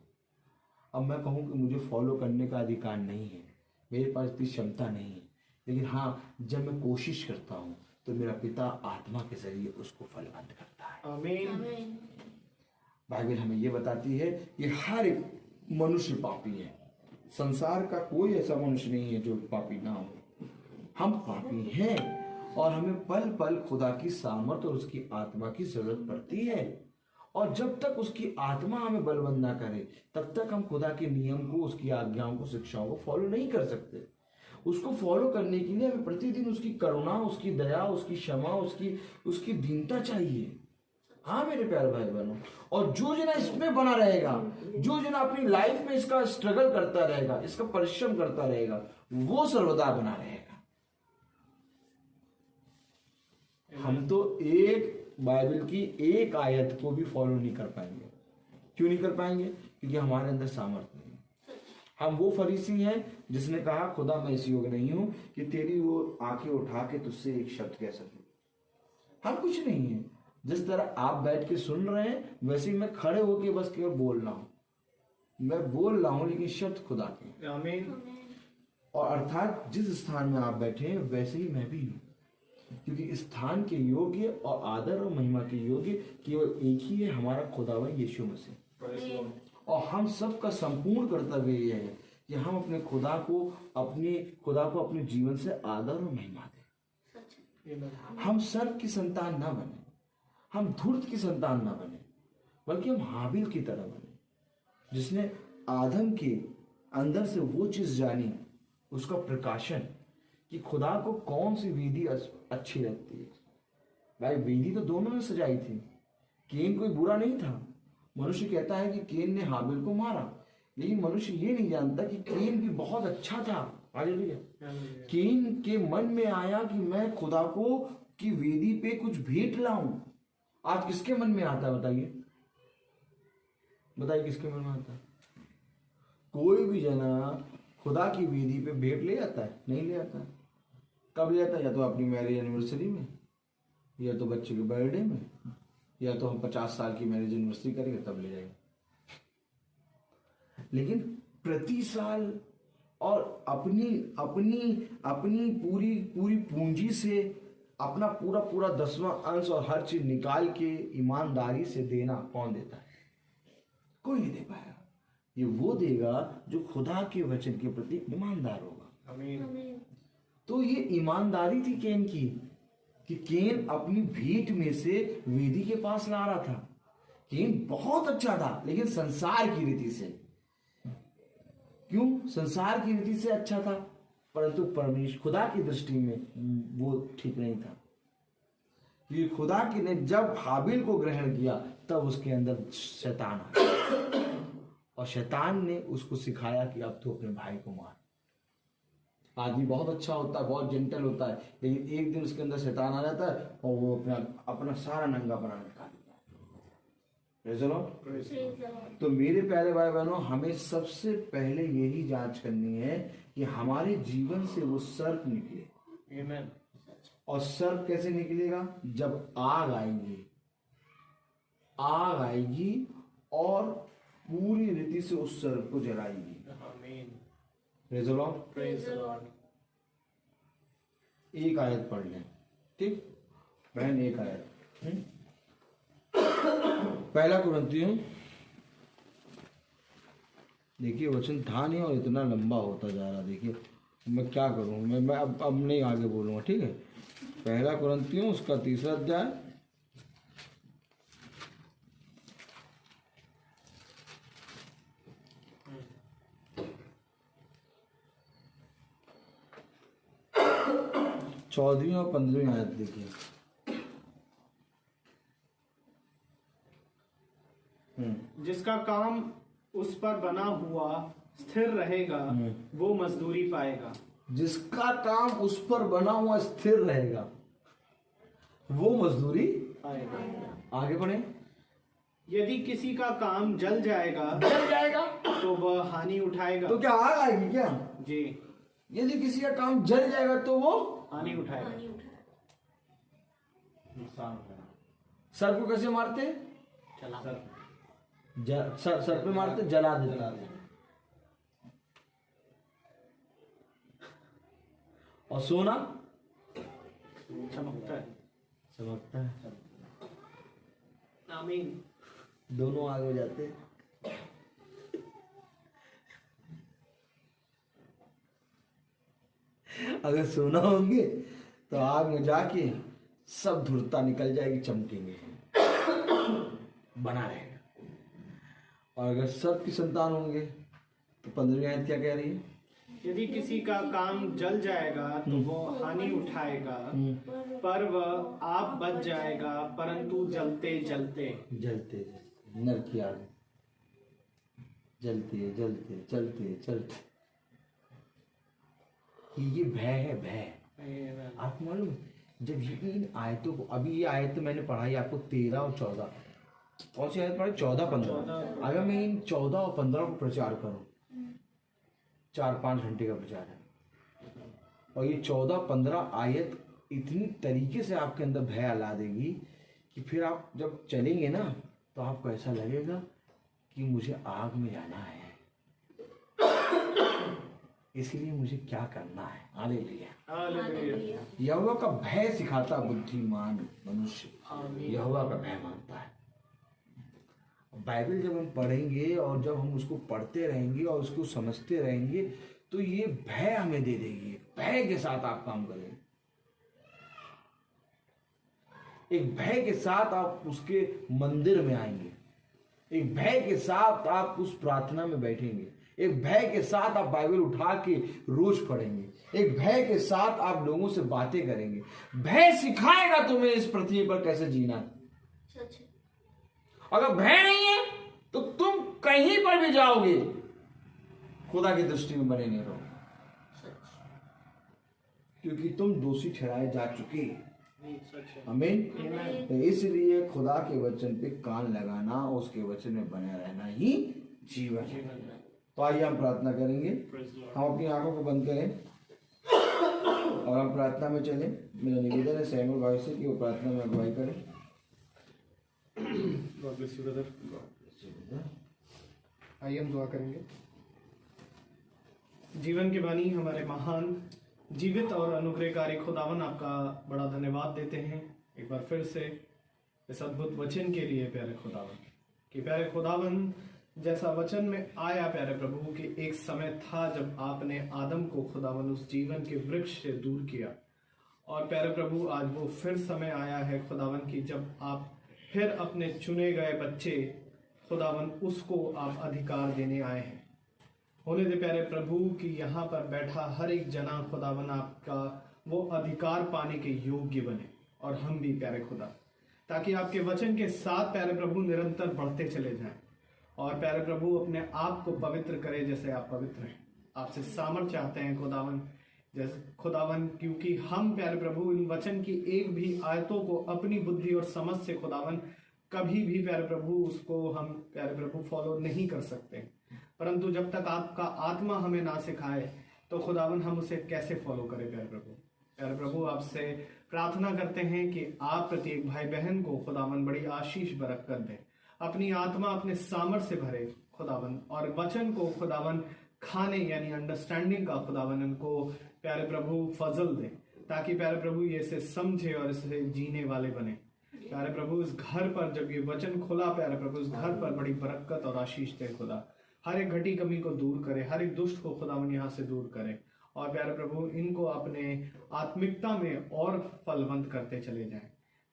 अब मैं कहूं कि मुझे फॉलो करने का अधिकार नहीं है, मेरे पास इतनी क्षमता नहीं है, लेकिन हाँ जब मैं कोशिश करता हूं तो मेरा पिता आत्मा के जरिए उसको फलवंत करता है। आमीन। बाइबल हमें ये बताती है कि हर एक मनुष्य पापी है। संसार का कोई ऐसा मनुष्य नहीं है जो पापी ना हो। हम पापी हैं और हमें पल पल खुदा की सामर्थ और उसकी आत्मा की जरूरत पड़ती है। और जब तक उसकी आत्मा हमें बलवंत ना करे तब तक हम खुदा के नियम को, उसकी आज्ञाओं को, शिक्षाओं को फॉलो नहीं कर सकते। उसको फॉलो करने के लिए हमें प्रतिदिन उसकी करुणा, उसकी दया, उसकी क्षमा, उसकी दीनता चाहिए। हाँ मेरे प्यारे भाई बहनों, और जो जना इसमें बना रहेगा, जो जना अपनी लाइफ में इसका स्ट्रगल करता रहेगा, इसका परिश्रम करता रहेगा, वो सर्वदा बना रहेगा। हम तो एक बाइबल की एक आयत को भी फॉलो नहीं कर पाएंगे। क्यों नहीं कर पाएंगे? क्योंकि हमारे अंदर सामर्थ्य नहीं है। हम वो फरीसी हैं जिसने कहा खुदा मैं इस योग्य नहीं हूं कि तेरी वो आंखें उठा के तुझसे एक शब्द कह सकूं। हम कुछ नहीं है। जिस तरह आप बैठ के सुन रहे हैं वैसे ही मैं खड़े होके बस केवल बोल रहा हूं। मैं बोल रहा हूं लेकिन शब्द खुदा के। आमीन। और अर्थात जिस स्थान में आप बैठे हैं वैसे ही मैं भी हूं, क्योंकि स्थान के योग्य और आदर और महिमा के योग्य केवल एक ही है, हमारा खुदावन यीशु मसीह। और हम सबका संपूर्ण कर्तव्य यह है कि हम अपने खुदा को अपने जीवन से आदर और महिमा दें। हम सर्प की संतान ना बने, हम धूर्त की संतान ना बने, बल्कि हम हाबिल की तरह बने, जिसने आदम के अंदर से वो चीज जानी, उसका प्रकाशन कि खुदा को कौन सी वेदी अच्छी लगती है। भाई वेदी तो दोनों ने सजाई थी। केन कोई बुरा नहीं था। मनुष्य कहता है कि केन ने हाबिल को मारा, लेकिन मनुष्य ये नहीं जानता कि केन भी बहुत अच्छा था। हालेलुया। केन के मन में आया कि मैं खुदा को की वेदी पे कुछ भेंट लाऊं। आज किसके मन में आता है बताइए? बताइए किसके मन में आता है? कोई भी जना खुदा की वेदी पे भेंट ले आता है? नहीं ले आता। कब ले आता है? या तो अपनी मैरिज एनिवर्सरी में, या तो बच्चे के बर्थडे में, या तो हम 50 साल की मैरिज एनिवर्सरी करेंगे तब ले जाएंगे। लेकिन प्रति साल और अपनी पूरी पूंजी से अपना पूरा 10वां अंश और हर चीज निकाल के ईमानदारी से देना कौन देता है? कोई नहीं दे पाएगा। ये वो देगा जो खुदा के वचन के प्रति ईमानदार होगा। आमीन। तो ये ईमानदारी थी केन की कि केन अपनी भेंट में से वेदी के पास ला रहा था। केन बहुत अच्छा था लेकिन संसार की रीति से। क्यों संसार की रीति से अच्छा था? परंतु परमेश्वर खुदा की दृष्टि में वो ठीक नहीं था। क्योंकि खुदा की ने जब हाबिल को ग्रहण किया तब उसके अंदर शैतान आया और शैतान ने उसको सिखाया कि अब तो अपने भाई को मार। आदमी बहुत अच्छा होता है, बहुत जेंटल होता है, लेकिन एक दिन उसके अंदर शैतान आ जाता है और वो अपना सारा नंगा बना निकाल देता है। Praise the Lord। तो मेरे प्यारे भाई बहनों, हमें सबसे पहले यही जांच करनी है कि हमारे जीवन से वो सर्प निकले। Amen। और सर्प कैसे निकलेगा? जब आग आएगी, आग आएगी और पूरी रीति से उस सर्प को जलाएगी। Amen। Praise the Lord। Praise the Lord। एक आयत पढ़ लें, ठीक बहन, एक आयत। पहला कुरिन्थियों, देखिए वचन था नहीं और इतना लंबा होता जा रहा। देखिए मैं क्या करूं, मैं अब नहीं आगे बोलूंगा, ठीक है। पहला कुरिन्थियों उसका 3रा अध्याय, चौदहवीं और 15वीं आयत देखिए। जिसका काम उस पर बना हुआ स्थिर रहेगा वो मजदूरी पाएगा। जिसका काम उस पर बना हुआ स्थिर रहेगा वो मजदूरी पाएगा। आगे बढ़े। यदि किसी का काम जल जाएगा तो वह हानि उठाएगा। तो क्या आग आएगी क्या? जी, यदि किसी का काम जल जाएगा तो वो हानि उठाएगा। सर को कैसे मारते? सर पे मारते, जला देते। और सोना चमकता है। चमकता है। आमीन। दोनों आग में जाते हैं। अगर सोना होंगे तो आग में जाके सब धूर्ता निकल जाएगी, चमकेंगे, बना रहेगा। और अगर सर्प की संतान होंगे तो 15वीं आयत क्या कह रही है? यदि किसी का काम जल जाएगा तो वो हानि उठाएगा, पर वह आप बच जाएगा, परंतु जलते जलते जलते नर की आग, जलते जलते चलते चलते। ये भय है, भय। आपको मालूम, जब ये इन आयतों को, अभी ये आयत तो मैंने पढ़ाई आपको 13 और 14, कौन सी आयत पढ़ाई? 14-15। अगर मैं इन 14 और 15 को प्रचार करूं, 4-5 घंटे का प्रचार है, और ये 14-15 आयत इतनी तरीके से आपके अंदर भय ला देगी कि फिर आप जब चलेंगे ना तो आपको ऐसा लगेगा कि मुझे आग में जाना है, इसलिए मुझे क्या करना है। हालेलुया। यहोवा का भय सिखाता बुद्धिमान मनुष्य यहोवा का भय मानता है। बाइबल जब हम पढ़ेंगे और जब हम उसको पढ़ते रहेंगे और उसको समझते रहेंगे तो ये भय हमें दे देगी। भय के साथ आप काम करेंगे, एक भय के साथ आप उसके मंदिर में आएंगे, एक भय के साथ आप उस प्रार्थना में बैठेंगे, एक भय के साथ आप बाइबल उठा के रोज पढ़ेंगे, एक भय के साथ आप लोगों से बातें करेंगे। भय सिखाएगा तुम्हें इस पृथ्वी पर कैसे जीना है। अगर भय नहीं है तो तुम कहीं पर भी जाओगे खुदा की दृष्टि में बने नहीं रहोगे, क्योंकि तुम दोषी ठहराए जा चुके। आमीन। तो इसलिए खुदा के वचन पे कान लगाना, उसके वचन में बने रहना ही जीवन है। तो आइए हम प्रार्थना करेंगे। हम अपनी आंखों को बंद करें और हम प्रार्थना में चलें। मेरा निवेदन है सैमुअल भाई से कि वो प्रार्थना में अगुवाई करें। आइए हम दुआ करेंगे। जीवन के बानी हमारे महान जीवित और अनुग्रहकारी खुदावन, आपका बड़ा धन्यवाद देते हैं एक बार फिर से इस अद्भुत वचन के लिए प्यारे खुदावन। कि प्यारे खुदावन, जैसा वचन में आया प्यारे प्रभु कि एक समय था जब आपने आदम को खुदावन उस जीवन के वृक्ष से दूर किया, और प्यारे प्रभु आज वो फिर समय आया है खुदावन कि जब आप फिर अपने चुने गए बच्चे खुदावन उसको आप अधिकार देने आए हैं। होने दे प्यारे प्रभु कि यहाँ पर बैठा हर एक जना खुदावन आपका वो अधिकार पाने के योग्य बने, और हम भी प्यारे खुदा, ताकि आपके वचन के साथ प्यारे प्रभु निरंतर बढ़ते चले जाएं, और प्यारे प्रभु अपने आप को पवित्र करें जैसे आप पवित्र हैं। आपसे सामर्थ चाहते हैं खुदावन, जैसे खुदावन, क्योंकि हम प्यारे प्रभु इन वचन की एक भी आयतों को अपनी बुद्धि और समझ से खुदावन कभी भी प्यारे प्रभु उसको हम प्यारे प्रभु फॉलो नहीं कर सकते, परंतु जब तक आपका आत्मा हमें ना सिखाए तो खुदावन हम उसे कैसे फॉलो करें प्यारे प्रभु। प्यारे प्रभु आपसे प्रार्थना करते हैं कि आप प्रत्येक भाई बहन को खुदावन बड़ी आशीष बरकत दें, अपनी आत्मा अपने सामर्थ्य से भरे खुदावन, और वचन को खुदावन खाने यानी अंडरस्टैंडिंग का खुदावन उनको प्यारे प्रभु फजल दे, ताकि प्यारे प्रभु ये इसे समझे और इसे जीने वाले बने। प्यारे प्रभु इस घर पर जब ये वचन खुला प्यारे प्रभु इस घर पर बड़ी बरकत और आशीष दे खुदा, हर एक घटी कमी को दूर करे, हर एक दुष्ट को खुदावन यहाँ से दूर करे, और प्यारे प्रभु इनको अपने आत्मिकता में और फलवंत करते चले जाएं,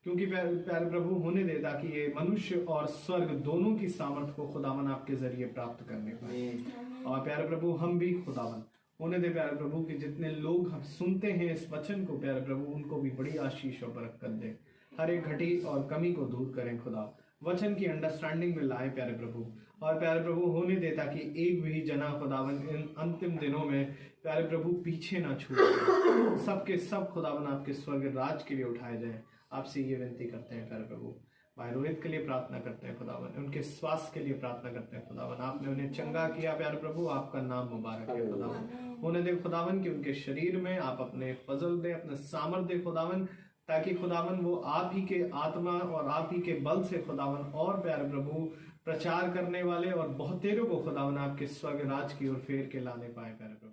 क्योंकि प्यारे प्रभु होने दे ताकि ये मनुष्य और स्वर्ग दोनों की सामर्थ को खुदावन आपके जरिए प्राप्त करने पाए। और प्यारे प्रभु हम भी खुदावन होने दे प्यारे प्रभु कि जितने लोग हम सुनते हैं इस वचन को प्यारे प्रभु उनको भी बड़ी आशीष और बरकत दे, हर एक घटी और कमी को दूर करें खुदा, वचन की अंडरस्टैंडिंग में लाए प्यारे प्रभु, और प्यारे प्रभु होने दे ताकि एक भी जना खुदावन इन अंतिम दिनों में प्यारे प्रभु पीछे ना छूटे, सबके सब खुदावन आपके स्वर्ग राज के लिए उठाए जाए। आपसे ये विनती करते हैं प्यारे प्रभु, भाई रोहित के लिए प्रार्थना करते हैं खुदावन, उनके स्वास्थ्य के लिए प्रार्थना करते हैं खुदावन, आपने उन्हें चंगा किया प्यारे प्रभु, आपका नाम मुबारक है खुदावन। होने दे खुदावन कि उनके शरीर में आप अपने फजल दे, अपने सामर्थ दे खुदावन, ताकि खुदावन वो आप ही के आत्मा और आप ही के बल से खुदावन और प्यारे प्रभु प्रचार करने वाले और बहुतेरों को खुदावन आपके स्वर्ग राज की ओर फेर के लाने पाए प्यारे प्रभु।